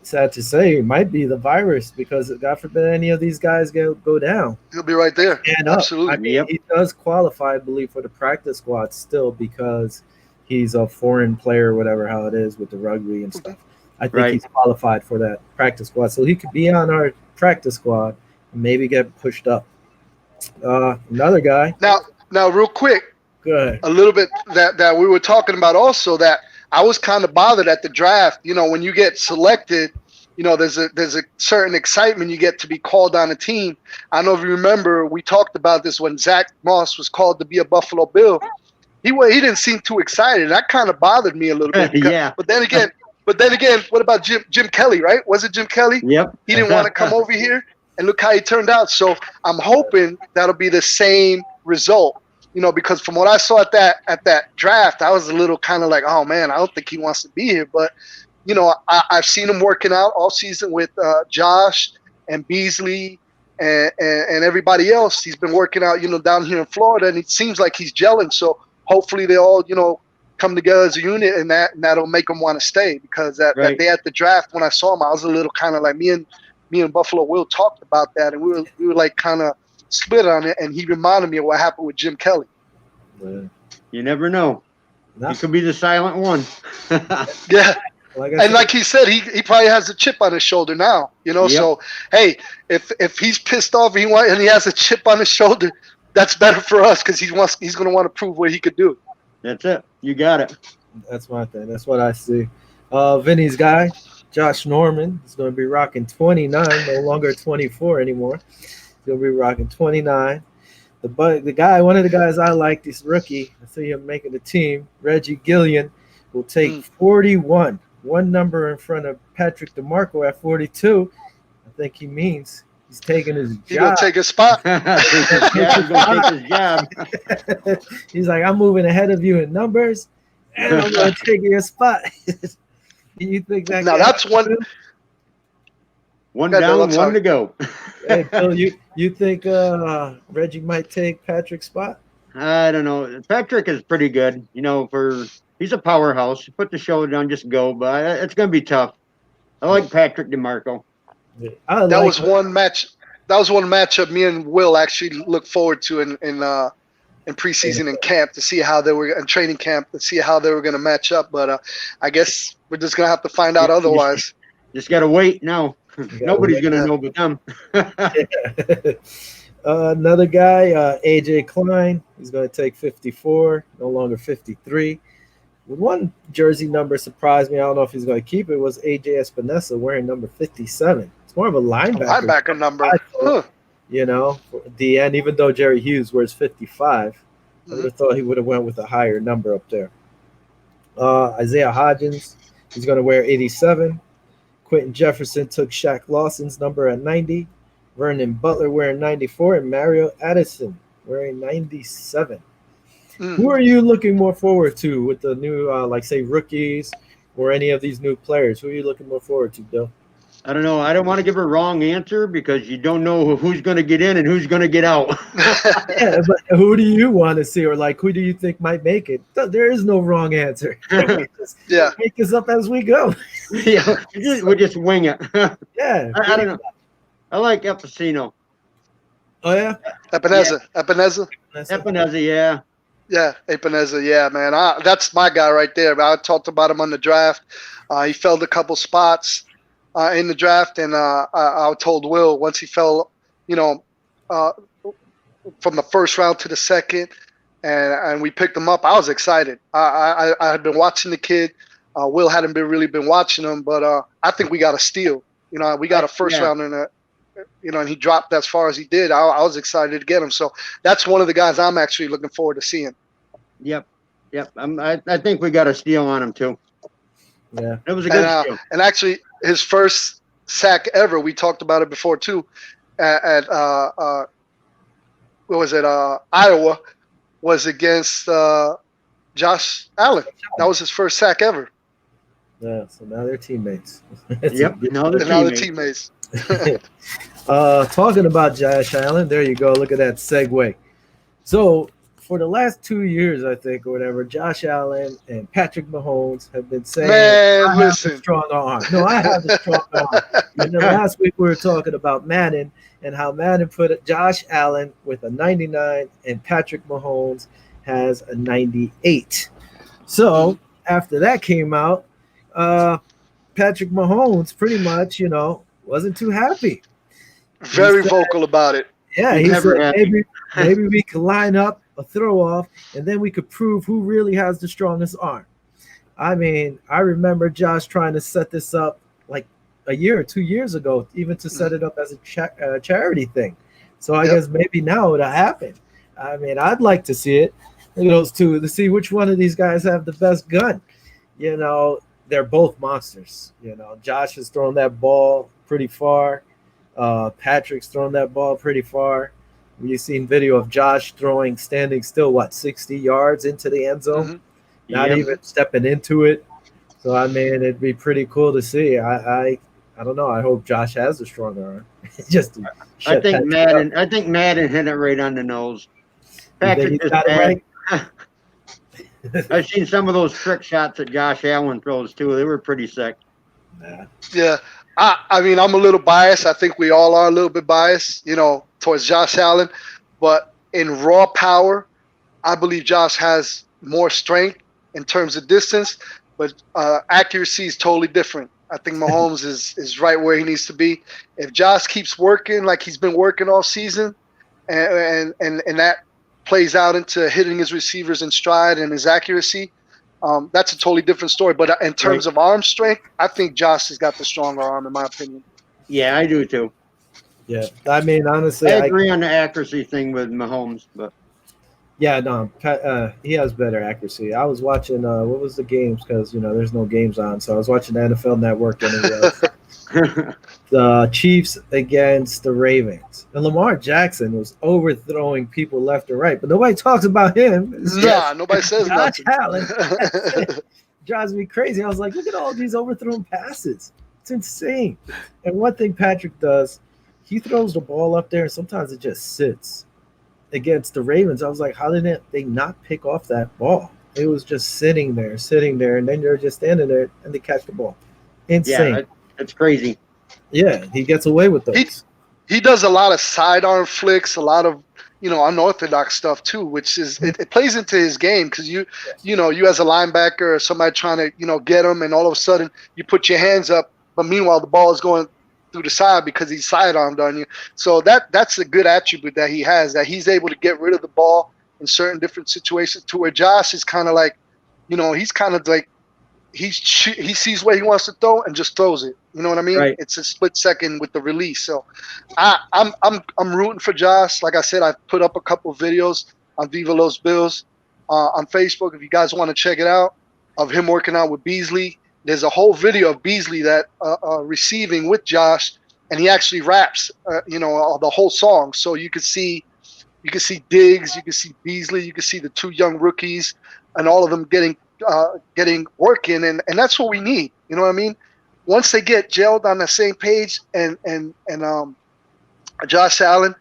Sad to say, it might be the virus, because God forbid any of these guys go down. He'll be right there. And absolutely. I mean, he does qualify, I believe, for the practice squad still, because he's a foreign player, whatever how it is with the rugby and stuff. I think he's qualified for that practice squad, so he could be on our practice squad and maybe get pushed up. Another guy. Now, real quick. Good. A little bit that we were talking about also, that I was kind of bothered at the draft. When you get selected, there's a certain excitement you get to be called on a team. I don't know if you remember, we talked about this when Zach Moss was called to be a Buffalo Bill. He didn't seem too excited. That kind of bothered me a little bit. Yeah. But then again, what about Jim Kelly, right? Was it Jim Kelly? Yep. He didn't want to come over here, and look how he turned out. So I'm hoping that'll be the same result. Because from what I saw at that draft, I was a little kind of like, oh man, I don't think he wants to be here. But I've seen him working out all season with Josh and Beasley and everybody else. He's been working out, down here in Florida, and it seems like he's gelling. So hopefully they all, come together as a unit, and that'll make him want to stay. Because that day at the draft, when I saw him, I was a little kind of like, me and Buffalo Will talked about that, and we were like kind of split on it, and he reminded me of what happened with Jim Kelly. You never know. He could be the silent one. Yeah. Like he said, he probably has a chip on his shoulder now. So hey, if he's pissed off and he has a chip on his shoulder, that's better for us, because he's going to want to prove what he could do. That's it. You got it. That's my thing. That's what I see. Vinny's guy, Josh Norman, is going to be rocking 29, no longer 24 anymore. He'll be rocking 29. One of the guys I like, this rookie, I see him making the team, Reggie Gillian, will take 41, one number in front of Patrick DeMarco at 42. I think he means he's taking his job. He's going to take his spot. He's going to take his job. He's like, I'm moving ahead of you in numbers, and I'm going to take your spot. You think that? Now, that's one. One down, one to go. Hey, Bill, you think Reggie might take Patrick's spot? I don't know. Patrick is pretty good. He's a powerhouse. Put the shoulder down, just go. But it's going to be tough. I like Patrick DeMarco. Yeah, that was one match. that was one matchup me and Will actually looked forward to in preseason and camp to see how they were in training camp to see how they were going to match up. But I guess we're just going to have to find out otherwise. Just got to wait now. Nobody's going to know but them. Another guy, AJ Klein, he's going to take 54, no longer 53. One jersey number surprised me. I don't know if he's going to keep it. Was AJ Espinosa wearing number 57? It's more of a linebacker number. You know, DN. Even though Jerry Hughes wears 55, I would have thought he would have went with a higher number up there. Isaiah Hodgins, he's going to wear 87. Quentin Jefferson took Shaq Lawson's number at 90. Vernon Butler wearing 94, and Mario Addison wearing 97. Who are you looking more forward to with the new, like, say, rookies or any of these new players? Who are you looking more forward to, Bill? I don't know. I don't want to give a wrong answer because you don't know who's going to get in and who's going to get out. Yeah, but who do you want to see, or like who do you think might make it? There is no wrong answer. Yeah, make this up as we go. Yeah, we'll just wing it. Yeah, I don't know. I like Epicino. Oh yeah, Epineza, yeah. Yeah, Epineza, yeah, man. That's my guy right there. I talked about him on the draft. He fell a couple spots in the draft, and I told Will once he fell, from the first round to the second, and we picked him up. I was excited. I had been watching the kid. Will hadn't really been watching him, but I think we got a steal. We got a first round in a. And he dropped as far as he did. I was excited to get him. So that's one of the guys I'm actually looking forward to seeing. Yep. I think we got a steal on him too. Yeah, it was a good steal. And actually, his first sack ever. We talked about it before too. At what was it? Iowa was against Josh Allen. That was his first sack ever. Yeah. So now they're teammates. Yep. Now they're teammates. Talking about Josh Allen, there you go. Look at that segue. So for the last 2 years, I think, or whatever, Josh Allen and Patrick Mahomes have been saying, "Man, listen, have a strong arm." No, I have a strong arm. And then last week we were talking about Madden and how Madden put Josh Allen with a 99 and Patrick Mahomes has a 98. So after that came out, Patrick Mahomes pretty much, wasn't too happy. Very vocal about it. Yeah, he said maybe we could line up a throw off and then we could prove who really has the strongest arm. I mean, I remember Josh trying to set this up like a year or 2 years ago, even to set it up as a charity thing. So I guess maybe now it'll happen. I mean, I'd like to see it. Look at those two to see which one of these guys have the best gun. They're both monsters. Josh has thrown that ball pretty far. Patrick's thrown that ball pretty far. You've seen video of Josh standing still, 60 yards into the end zone, not even stepping into it. So, I mean, it'd be pretty cool to see. I don't know. I hope Josh has a stronger arm. I think Madden hit it right on the nose. Patrick is bad. I've seen some of those trick shots that Josh Allen throws too. They were pretty sick. Yeah. I mean, I'm a little biased. I think we all are a little bit biased, towards Josh Allen. But in raw power, I believe Josh has more strength in terms of distance. But accuracy is totally different. I think Mahomes is right where he needs to be. If Josh keeps working like he's been working all season, and that plays out into hitting his receivers in stride and his accuracy, that's a totally different story. But in terms of arm strength, I think Josh has got the stronger arm, in my opinion. Yeah, I do too. Yeah, I mean, honestly, I agree on the accuracy thing with Mahomes, but yeah, no, he has better accuracy. I was watching what was the games, because there's no games on, so I was watching the NFL Network and it was the Chiefs against the Ravens, and Lamar Jackson was overthrowing people left and right, but nobody talks about him. Nobody says Josh nothing. Allen drives me crazy. I was like, look at all these overthrown passes. It's insane. And one thing Patrick does, he throws the ball up there, and sometimes it just sits. Against the Ravens, I was like, how did they not pick off that ball? It was just sitting there, and then they're just standing there, and they catch the ball. Insane. Yeah, it's crazy. Yeah, he gets away with those. he does a lot of sidearm flicks, a lot of unorthodox stuff too, which is it plays into his game because you as a linebacker or somebody trying to get him, and all of a sudden you put your hands up, but meanwhile the ball is going through the side because he's sidearmed on you. So that's a good attribute that he has, that he's able to get rid of the ball in certain different situations. To where Josh is kind of like, he's kind of like he sees where he wants to throw and just throws it. You know what I mean? Right. It's a split second with the release. So I'm rooting for Josh. Like I said, I put up a couple of videos on Viva Los Bills on Facebook. If you guys want to check it out, of him working out with Beasley. There's a whole video of Beasley that receiving with Josh, and he actually raps, the whole song. So you could see Diggs, you can see Beasley, you can see the two young rookies, and all of them getting work in, and that's what we need. You know what I mean? Once they get gelled on the same page, and Josh Allen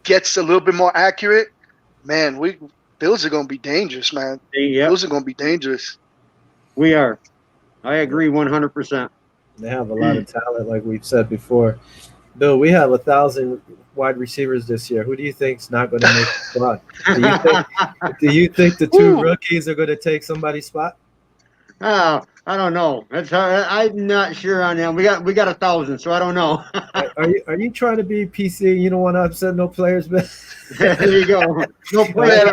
gets a little bit more accurate, man, Bills are gonna be dangerous, man. Yep. Bills are gonna be dangerous. We are. I agree 100%. They have a lot of talent, like we've said before. Bill, we have 1,000 wide receivers this year. Who do you think's not going to make the spot? Do you think the two rookies are going to take somebody's spot? Oh, I don't know. I'm not sure on that. We got 1,000, so I don't know. Are you trying to be PC? You don't want to upset no players, man. There you go. No players.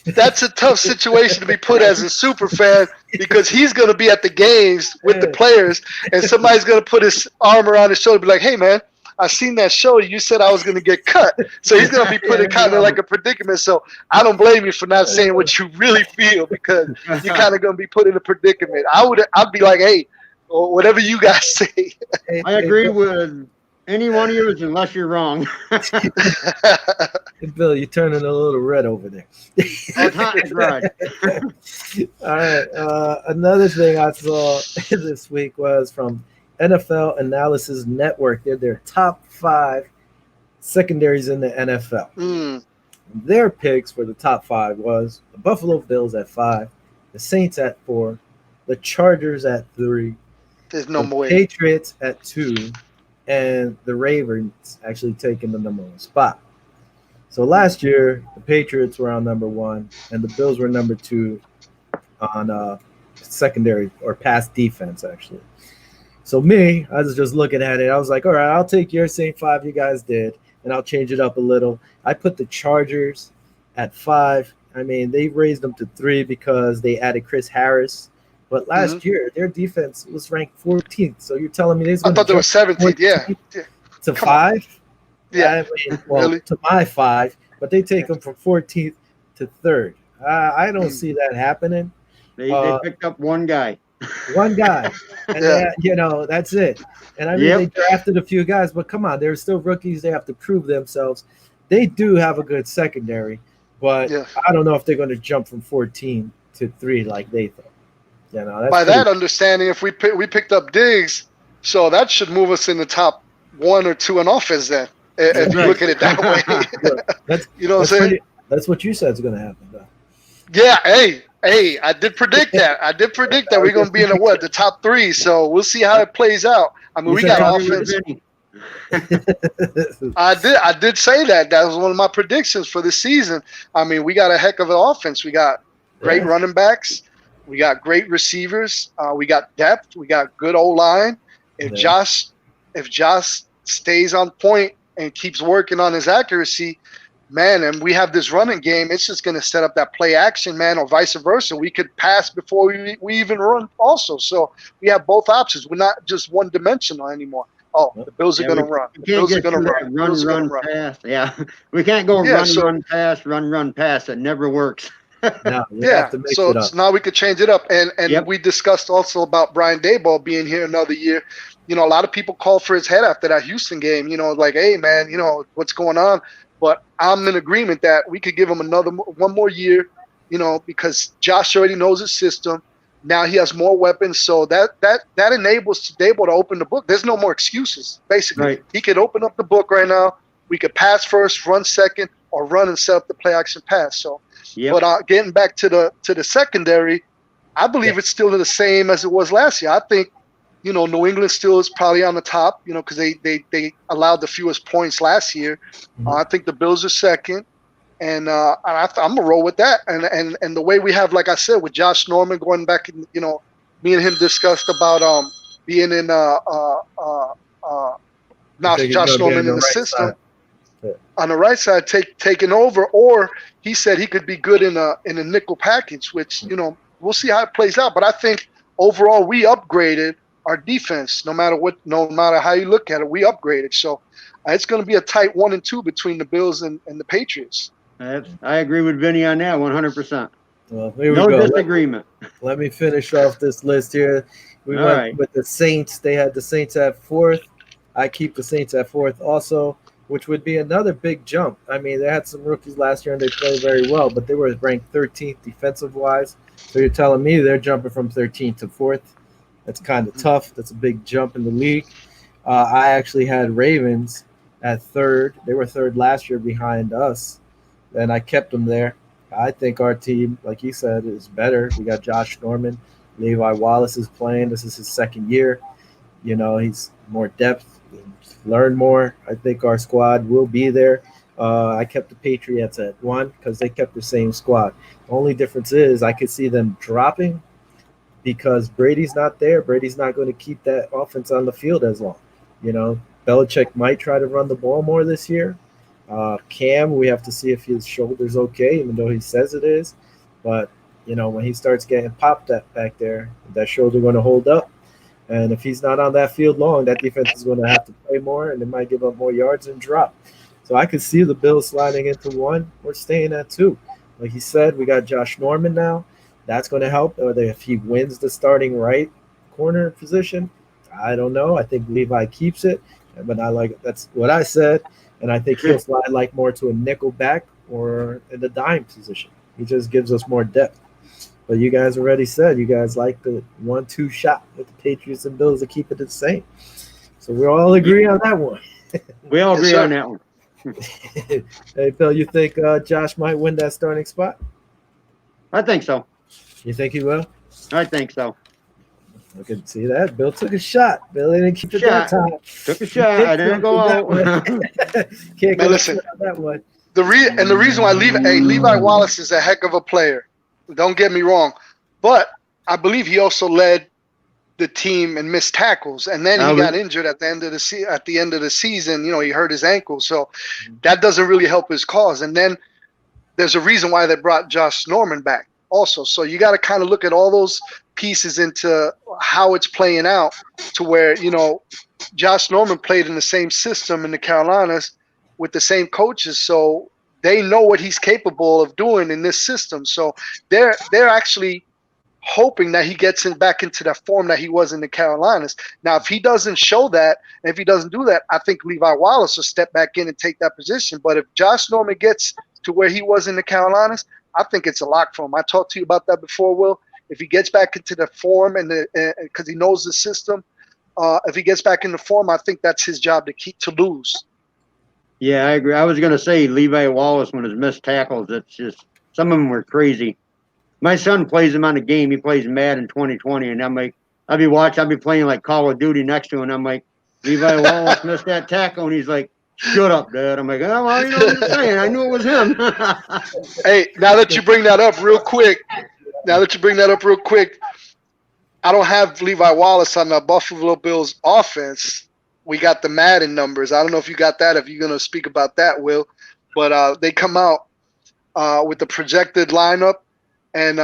That's a tough situation to be put as a super fan, because he's going to be at the games with the players, and somebody's going to put his arm around his shoulder and be like, hey, man, I seen that show. You said I was going to get cut. So he's going to be put in kind of like a predicament. So I don't blame you for not saying what you really feel, because you're kind of going to be put in a predicament. I'd be like, hey, whatever you guys say. I agree with any one of yours unless you're wrong. Bill, you're turning a little red over there. That's right. All right. Another thing I saw this week was from NFL Analysis Network. They're their top 5 secondaries in the NFL. Their picks for the top 5 was the Buffalo Bills at 5, the Saints at 4, the Chargers at 3, There's no way. Patriots at 2, and the Ravens actually taking the number 1 spot. So last year, the Patriots were on number 1, and the Bills were number 2 on secondary or pass defense, actually. So me, I was just looking at it. I was like, all right, I'll take your same 5 you guys did, and I'll change it up a little. I put the Chargers at 5. I mean, they raised them to 3 because they added Chris Harris. But last year, their defense was ranked 14th. So you're telling me they're going to they were 17th, yeah. To 5? Yeah. I mean, well, really? To my 5, but they take them from 14th to 3rd. I don't see that happening. They picked up one guy. One guy. And that's it. And I mean, they drafted a few guys, but come on, they're still rookies. They have to prove themselves. They do have a good secondary, but I don't know if they're going to jump from 14 to 3 like they thought. By that understanding, if we picked up Diggs, so that should move us in the top 1 or 2 in offense then, if you look at it that way. You know what I'm saying? That's what you said is going to happen, though. Yeah, hey, I did predict that. We're going to be in the top 3, so we'll see how it plays out. I mean, we got offense. I did say that. That was one of my predictions for the season. I mean, we got a heck of an offense. We got great running backs. We got great receivers. We got depth. We got good O-line. If Josh stays on point and keeps working on his accuracy, man, and we have this running game, it's just going to set up that play action, man, or vice versa. We could pass before we even run also. So we have both options. We're not just one-dimensional anymore. Oh, the Bills are going to run. The Bills are going to run. Run, pass. Yeah, we can't go run, pass. It never works. No, so now we could change it up. And we discussed also about Brian Daboll being here another year. A lot of people called for his head after that Houston game, like, hey, man, what's going on? But I'm in agreement that we could give him one more year, because Josh already knows his system. Now he has more weapons, so that enables Daboll to open the book. There's no more excuses, basically. Right. He could open up the book right now. We could pass first, run second, or run and set up the play action pass. So, but getting back to the secondary, I believe it's still the same as it was last year. I think, New England still is probably on the top, because they allowed the fewest points last year. I think the Bills are second, and I'm gonna roll with that. And the way we have, like I said, with Josh Norman going back, and me and him discussed about being in not Josh Norman in the system. On the right side, taking over, or he said he could be good in a nickel package, which we'll see how it plays out. But I think overall we upgraded our defense. No matter how you look at it, we upgraded. So it's going to be a tight 1 and 2 between the Bills and the Patriots. I agree with Vinny on that 100%. Well, here we no go. disagreement. Let me finish off this list here. We went with the Saints. They had the Saints at 4th. I keep the Saints at 4th also, which would be another big jump. I mean, they had some rookies last year and they played very well, but they were ranked 13th defensive-wise. So you're telling me they're jumping from 13th to 4th. That's kind of tough. That's a big jump in the league. I actually had Ravens at 3rd. They were 3rd last year behind us, and I kept them there. I think our team, like you said, is better. We got Josh Norman. Levi Wallace is playing. This is his 2nd year. He's more depth, learn more. I think our squad will be there. I kept the Patriots at 1 because they kept the same squad. The only difference is I could see them dropping because Brady's not there. Brady's not going to keep that offense on the field as long. Belichick might try to run the ball more this year. Cam, we have to see if his shoulder's okay, even though he says it is. But, when he starts getting popped back there, that shoulder going to hold up. And if he's not on that field long, that defense is going to have to play more, and they might give up more yards and drop. So I could see the Bills sliding into 1. We're staying at 2. Like he said, we got Josh Norman now. That's going to help. Or if he wins the starting right corner position, I don't know. I think Levi keeps it. But that's what I said. And I think he'll slide more to a nickel back or in the dime position. He just gives us more depth. But you guys already said you guys like the 1-2 shot with the Patriots and Bills to keep it the same. So we all agree on that one. We all agree on that one. Hey, Bill, you think Josh might win that starting spot? I think so. You think he will? I think so. I can see that. Bill took a shot. Bill didn't keep it that time. Took a shot. I didn't go out. Can't go listen, on that one. The reason why Levi Wallace is a heck of a player. Don't get me wrong, but I believe he also led the team in missed tackles, and then he got injured at the end of the season. He hurt his ankle, so that doesn't really help his cause. And then there's a reason why they brought Josh Norman back also. So you got to kind of look at all those pieces into how it's playing out to where Josh Norman played in the same system in the Carolinas with the same coaches, so they know what he's capable of doing in this system. So they're actually hoping that he gets back into that form that he was in the Carolinas. Now, if he doesn't show that, and if he doesn't do that, I think Levi Wallace will step back in and take that position. But if Josh Norman gets to where he was in the Carolinas, I think it's a lock for him. I talked to you about that before, Will. If he gets back into the form and because he knows the system, if he gets back in the form, I think that's his job to lose. Yeah, I agree. I was going to say Levi Wallace when his missed tackles. It's just some of them were crazy. My son plays him on the game. He plays Madden 2020, and I'm like, I'll be playing like Call of Duty next to him, and I'm like, Levi Wallace missed that tackle, and he's like, shut up, Dad. I'm like, oh, well, you know what I'm saying. I knew it was him. Hey, now that you bring that up real quick, I don't have Levi Wallace on the Buffalo Bills offense. We got the Madden numbers. I don't know if you got that, if you're going to speak about that, Will. But they come out with the projected lineup and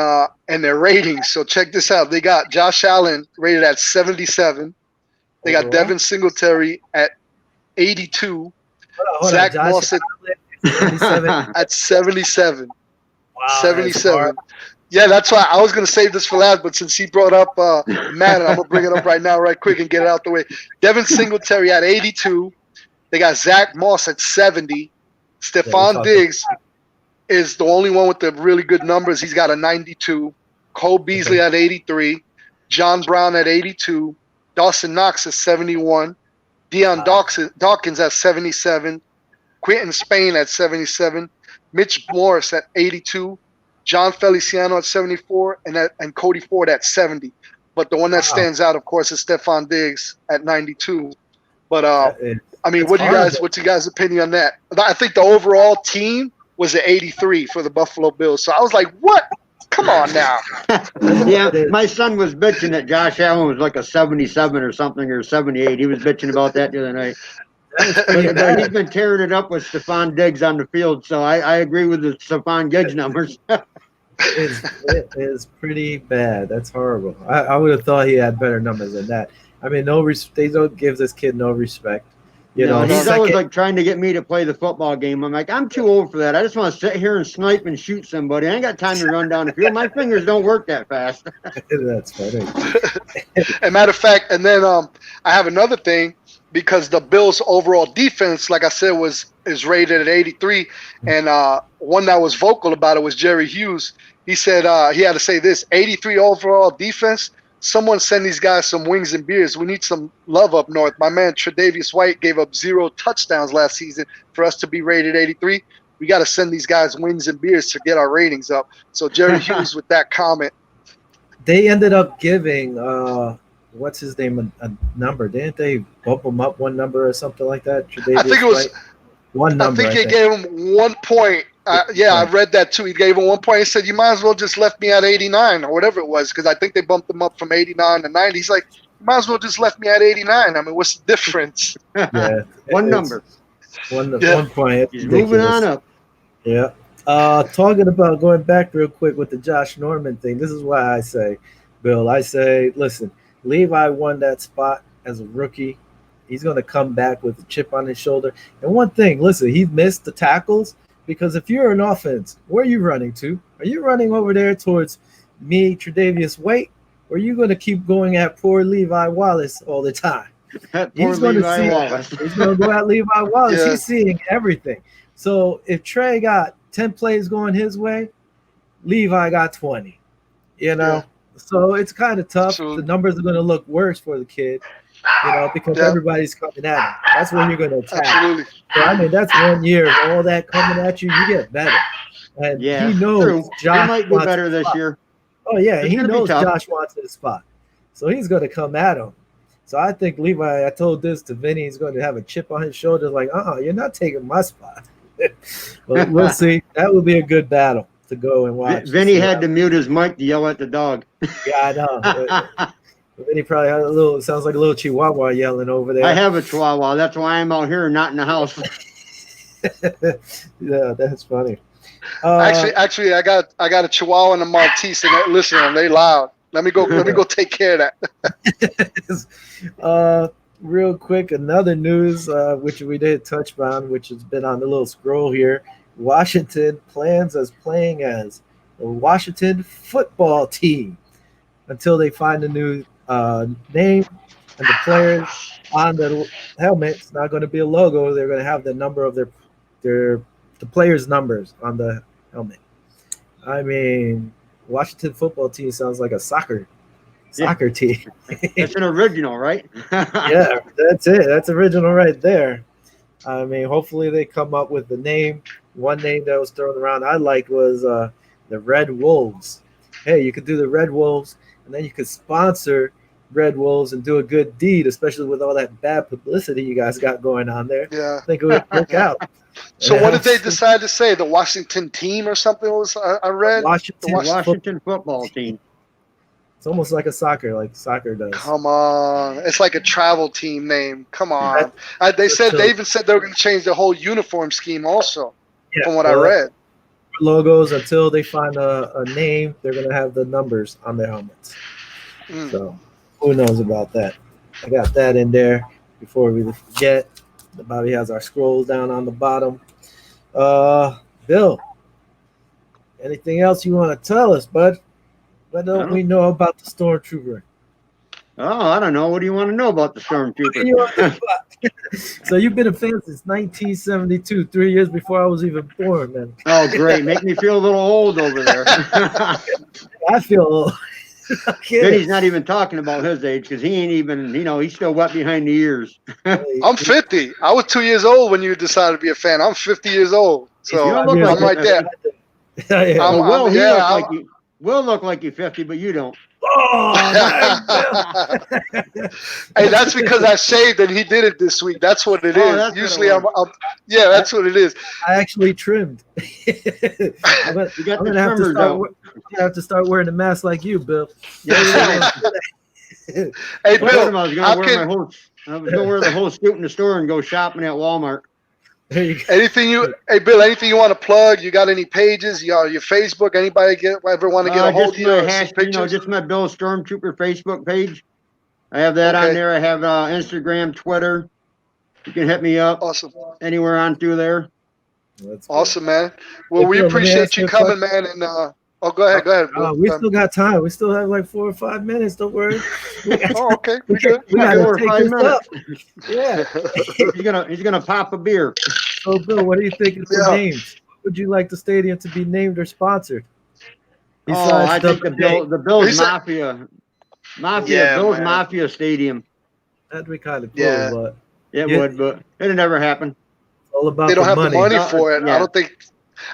their ratings. So check this out. They got Josh Allen rated at 77. They got Devin Singletary at 82. Zach Moss at 77. Wow, 77. Yeah, that's why I was going to save this for last, but since he brought up Madden, I'm going to bring it up right quick and get it out the way. Devin Singletary at 82. They got Zach Moss at 70. Stephon Diggs is the only one with the really good numbers. He's got a 92. Cole Beasley at 83. John Brown at 82. Dawson Knox at 71. Deion Dawkins at 77. Quentin Spain at 77. Mitch Morris at 82. John Feliciano at 74, and Cody Ford at 70. but the one that stands out, of course, is Stephon Diggs at 92. But I mean, what's you guys' opinion on that? I think the overall team was at 83 for the Buffalo Bills. So I was like, what? Come on now. Yeah, my son was bitching that Josh Allen was like a 77 or something, or 78. He was bitching about that the other night. But he's been tearing it up with Stephon Diggs on the field, so I agree with the Stephon Diggs numbers. It is pretty bad. That's horrible. I would have thought he had better numbers than that. I mean, they don't give this kid no respect. You know, he's always like trying to get me to play the football game. I'm like, I'm too old for that. I just want to sit here and snipe and shoot somebody. I ain't got time to run down the field. My fingers don't work that fast. That's funny. As a matter of fact, and then I have another thing, because the Bills' overall defense, like I said, is rated at 83, and one that was vocal about it was Jerry Hughes. He said he had to say this: 83 overall defense. Someone send these guys some wings and beers. We need some love up north. My man Tre'Davious White gave up 0 touchdowns last season for us to be rated 83. We got to send these guys wings and beers to get our ratings up. So Jerry Hughes with that comment. They ended up giving what's his name a number? Didn't they bump him up one number or something like that? I think it was one number. I think he gave him 1 point. I read that too. He gave him 1 point. He said, "You might as well just left me at 89 or whatever it was," because I think they bumped him up from 89 to 90. He's like, "You might as well just left me at 89. I mean, what's the difference?" Yeah, one number. 1 point. He's moving on up. Yeah. Talking about going back real quick with the Josh Norman thing. This is why I say, Bill, listen, Levi won that spot as a rookie. He's going to come back with a chip on his shoulder. And one thing, listen, he missed the tackles. Because if you're an offense, where are you running to? Are you running over there towards me, Tre'Davious White, or are you going to keep going at poor Levi Wallace all the time? He's going to go at Levi Wallace. Yeah. He's seeing everything. So if Trey got 10 plays going his way, Levi got 20. You know? Yeah. So it's kind of tough. Absolutely. The numbers are going to look worse for the kid. You know, because everybody's coming at him. That's when you're going to attack. Absolutely. So, I mean, that's 1 year of all that coming at you. You get better. And he knows Josh might be better this year. Oh, yeah. He knows Josh wants his spot. So he's going to come at him. So I think Levi, I told this to Vinny, he's going to have a chip on his shoulder like, you're not taking my spot. But we'll see. That would be a good battle to go and watch. Vinny had to mute his mic to yell at the dog. Yeah, I know. Then he probably had sounds like a little chihuahua yelling over there. I have a chihuahua. That's why I'm out here, not in the house. Yeah, that's funny. Actually, I got a chihuahua and a Maltese, and listen, they loud. Let me go take care of that. Real quick, another news which we did touch on, which has been on the little scroll here. Washington plans as playing as the Washington football team until they find a new name, and the players on the helmet. It's not going to be a logo. They're going to have the number of the players' numbers on the helmet. I mean, Washington football team sounds like a soccer team. It's an original, right? Yeah, that's it. That's original right there. I mean, hopefully they come up with the name. One name that was thrown around I liked was the Red Wolves. Hey, you could do the Red Wolves, and then you could sponsor Red Wolves and do a good deed, especially with all that bad publicity you guys got going on there. Yeah. I think it would work out. So what did they decide to say? The Washington team or something was I read? The Washington football team. It's almost like soccer does. Come on. It's like a travel team name. Come on. They even said they were going to change the whole uniform scheme also, from what I read. Logos, until they find a name, they're going to have the numbers on their helmets. So who knows about that? I got that in there before we forget. Bobby has our scrolls down on the bottom. Bill, anything else you want to tell us, bud? What don't we know about the Stormtrooper? Oh, I don't know. What do you want to know about the Stormtrooper? So you've been a fan since 1972, 3 years before I was even born, man. Oh, great. Make me feel a little old over there. I feel old. Then he's not even talking about his age because he ain't even, he's still wet behind the ears. I'm 50. I was 2 years old when you decided to be a fan. I'm 50 years old. So I'm right there. Will look like you're 50, but you don't. Oh, Hey, that's because I shaved and he did it this week. That's what it is. That's Usually, what it yeah, that's what it is. I actually trimmed. I'm gonna, You got I'm the gonna have to trimmers start. out. I'm gonna have to start wearing a mask like you, Bill. Hey, I told Bill, him I was how gonna wear I was gonna wear the whole suit in the store and go shopping at Walmart. There you go. hey, Bill, anything you want to plug? You got any pages? You got your Facebook? Anybody ever want to get a hold Just of you my or see pictures? just my BillsStormTropper Facebook page. I have that on Okay. there. I have Instagram, Twitter. You can hit me up Awesome. anywhere on through there. That's good. Awesome, man. Well, Hey, we Bill, let me appreciate ask you you a coming, man. And go ahead, Bill. We still got time. We still have like 4 or 5 minutes. Don't worry. Oh, okay. We good. We Got gotta 4 or take 5 this minutes. up. Yeah. He's gonna pop a beer. So, Bill, what do you think of the Yeah. names? Would you like the stadium to be named or sponsored? I think the Bills He said- Mafia, Yeah, Bills man. Mafia Stadium. That'd be kind of cool, Yeah. but It Yeah. would, but it'll never happen. it's all about They don't have money. the money No, for it. yeah.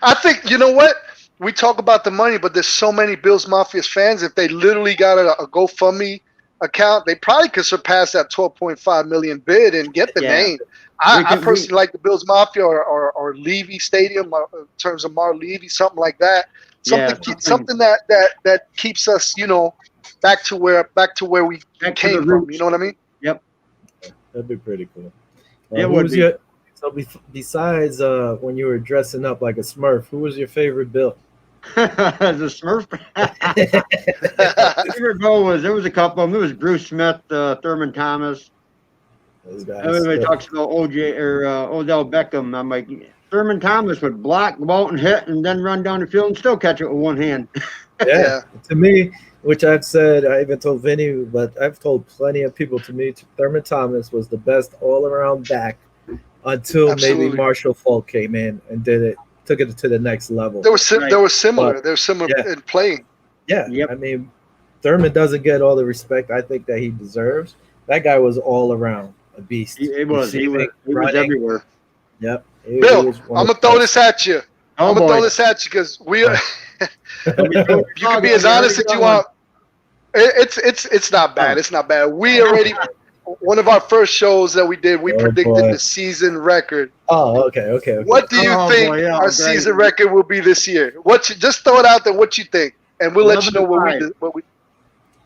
I think you know what? We talk about the money, but there's so many Bills Mafia fans. If they literally got a GoFundMe account, they probably could surpass that 12.5 million bid and get the Yeah. name. I personally like the Bills Mafia or Levy Stadium in terms of Mar Levy, something like that. Something that keeps us, back to where we Back to came the from. roots. You know what I mean? That'd be pretty cool. It who would was be. So besides when you were dressing up like a Smurf, who was your favorite Bill? The Smurf. Favorite goal there was a couple of them. It was Bruce Smith, Thurman Thomas. Those guys. Everybody talks about OJ or Odell Beckham. I'm like, Thurman Thomas would block, go out and hit, and then run down the field and still catch it with one hand. Yeah. To me, which I've said, I even told Vinny, but I've told plenty of people, to me, Thurman Thomas was the best all-around back until Absolutely. maybe Marshall Falk came in and took it to the next level. They were similar. But- They were similar Yeah. in playing. Yeah, Yep. I mean, Thurman doesn't get all the respect I think that he deserves. That guy was all around a beast. He was Receiving, running. everywhere. Yep. Bill, I'm gonna throw this at you. Oh, I'm gonna boy. throw this at you because we are. You can be as Oh, honest as you want. It's not bad. Oh. It's not bad. We already one of our first shows that we did. We Oh, predicted boy. the season record. Oh, okay. What do you Oh, think boy, yeah, our great. season record will be this year? Just throw it out there. What you think, and we'll let you know what we.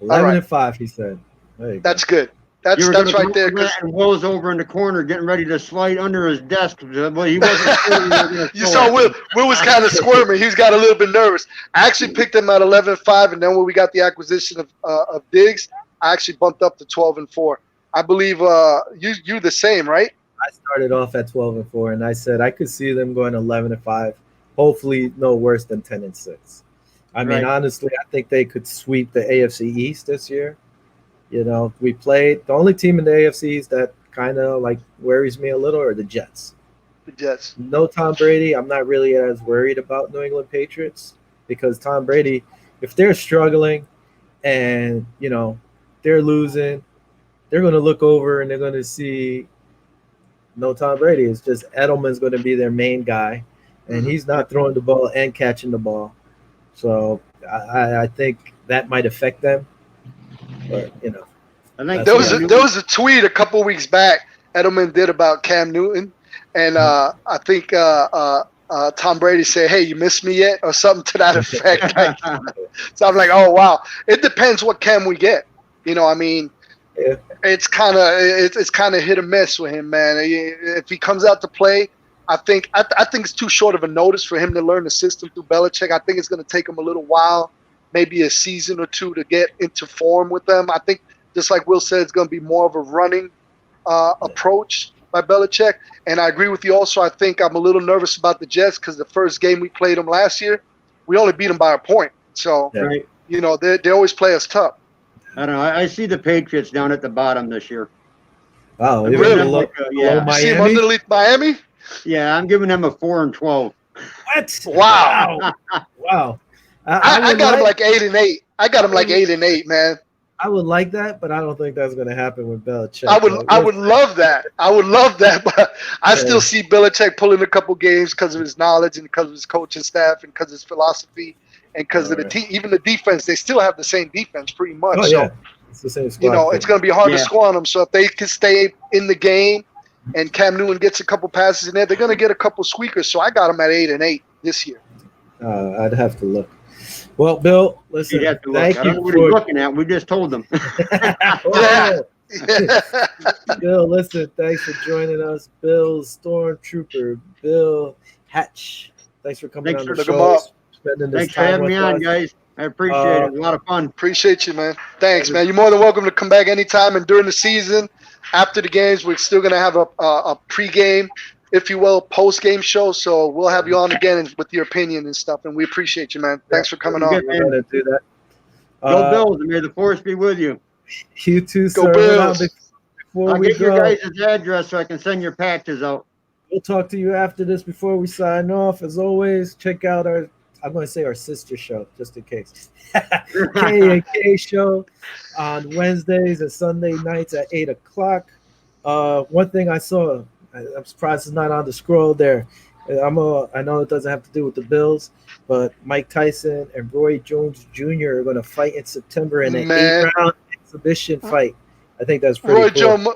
11-5, he said. There you That's good. That's You were right gonna there. go 'cause and Will's over in the corner getting ready to slide under his desk. But he wasn't sure you were gonna You throw saw it. Will. Will was kind of squirming. He got a little bit nervous. I actually picked him at 11-5, and then when we got the acquisition of Diggs, I actually bumped up to 12-4. I believe you the same, right? I started off at 12-4, and I said I could see them going 11-5. Hopefully, no worse than 10-6. I mean, Right. honestly, I think they could sweep the AFC East this year. We played the only team in the AFC East that kind of like worries me a little are the Jets. The Jets. No Tom Brady. I'm not really as worried about New England Patriots because Tom Brady, if they're struggling and they're losing, they're going to look over and they're going to see no Tom Brady. It's just Edelman's going to be their main guy, and he's not throwing the ball and catching the ball. So I think that might affect them. But I think There was a tweet a couple weeks back Edelman did about Cam Newton, and I think Tom Brady said, "Hey, you missed me yet?" or something to that effect. So I'm like, "Oh wow!" It depends what Cam we get. I mean, Yeah. it's kind of hit or miss with him, man. If he comes out to play, I think it's too short of a notice for him to learn the system through Belichick. I think it's going to take him a little while, maybe a season or two, to get into form with them. I think, just like Will said, it's going to be more of a running approach by Belichick. And I agree with you also. I think I'm a little nervous about the Jets because the first game we played them last year, we only beat them by a point. So, Right. they always play us tough. I don't know. I see the Patriots down at the bottom this year. wow, Really? even below Yeah. You see them Miami. underneath Miami? Yeah, I'm giving them a 4-12. What? Wow. Wow. I got him like 8-8. I got him like 8-8, man. I would like that, but I don't think that's going to happen with Belichick. I would love that. But I still see Belichick pulling a couple games because of his knowledge and because of his coaching staff and because of his philosophy. and because of the even the defense, they still have the same defense pretty much. Oh, so yeah. It's the same squad. you know, it's going to be hard to Yeah. score on them. So if they can stay in the game, and Cam Newton gets a couple passes in there, they're going to get a couple squeakers. So I got them at 8-8 this year. I'd have to look. Well, Bill, listen. You'd have to look. Thank I don't know you what he's for looking at. We just told them. Oh, Bill, listen, thanks for joining us. Bill's Stormtrooper, Bill Hatch. Thanks for coming Thanks on for the looking show. him up. Spending this Thanks for time having me with on, us. guys. I appreciate it. A lot of fun. Appreciate you, man. Thanks, man. You're more than welcome to come back anytime. And during the season, after the games, we're still going to have a pregame, if you will, post-game show. So we'll have you on again with your opinion and stuff. And we appreciate you, man. Thanks for coming on. Good, man. We're going to do that. Go Bills, and may the force be with you. You too, Go sir. Bills. Before I'll we get your go, guys' address so I can send your patches out. we'll talk to you after this before we sign off. As always, check out our, I'm going to say our sister show, just in case. K&K show on Wednesdays and Sunday nights at 8 o'clock. One thing I saw, I'm surprised it's not on the scroll there. I know it doesn't have to do with the Bills, but Mike Tyson and Roy Jones Jr. are going to fight in September in an Man. 8-round exhibition fight. I think that's pretty cool.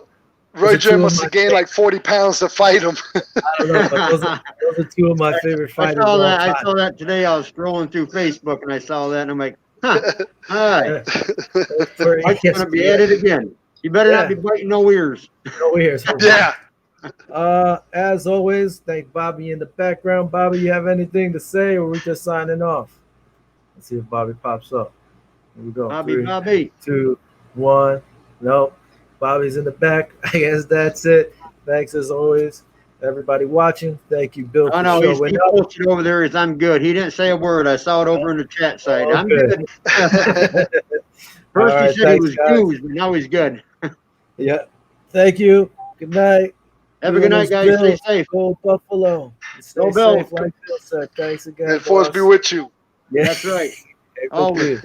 Roy two Jones of must my have gained like 40 pounds to fight him. I don't know, but those are two of my favorite I fighters. saw of all that. I time. saw that today. I was scrolling through Facebook and I saw that, and I'm like, huh. All right. For Mike's going to be at it again. You better not be biting no ears. No ears. Yeah. As always, thank Bobby in the background. Bobby, you have anything to say, or we just signing off? Let's see if Bobby pops up. Here we go. Bobby, 3, Bobby. 2, 1. Nope. Bobby's in the back. I guess that's it. Thanks as always, everybody watching. Thank you, Bill. Oh, for no, showing he up. posted over there is I'm good. He didn't say a word. I saw it over in the chat side. I'm Okay. good. All First right, he said thanks, he was guys. used, but now he's good. Yeah. Thank you. Good night. Have a good night, guys. Stay safe. Go Buffalo. Stay Go Bills. safe, like Bill said. Thanks again. And force boss. be with you. Yeah. That's right. Hey, Always.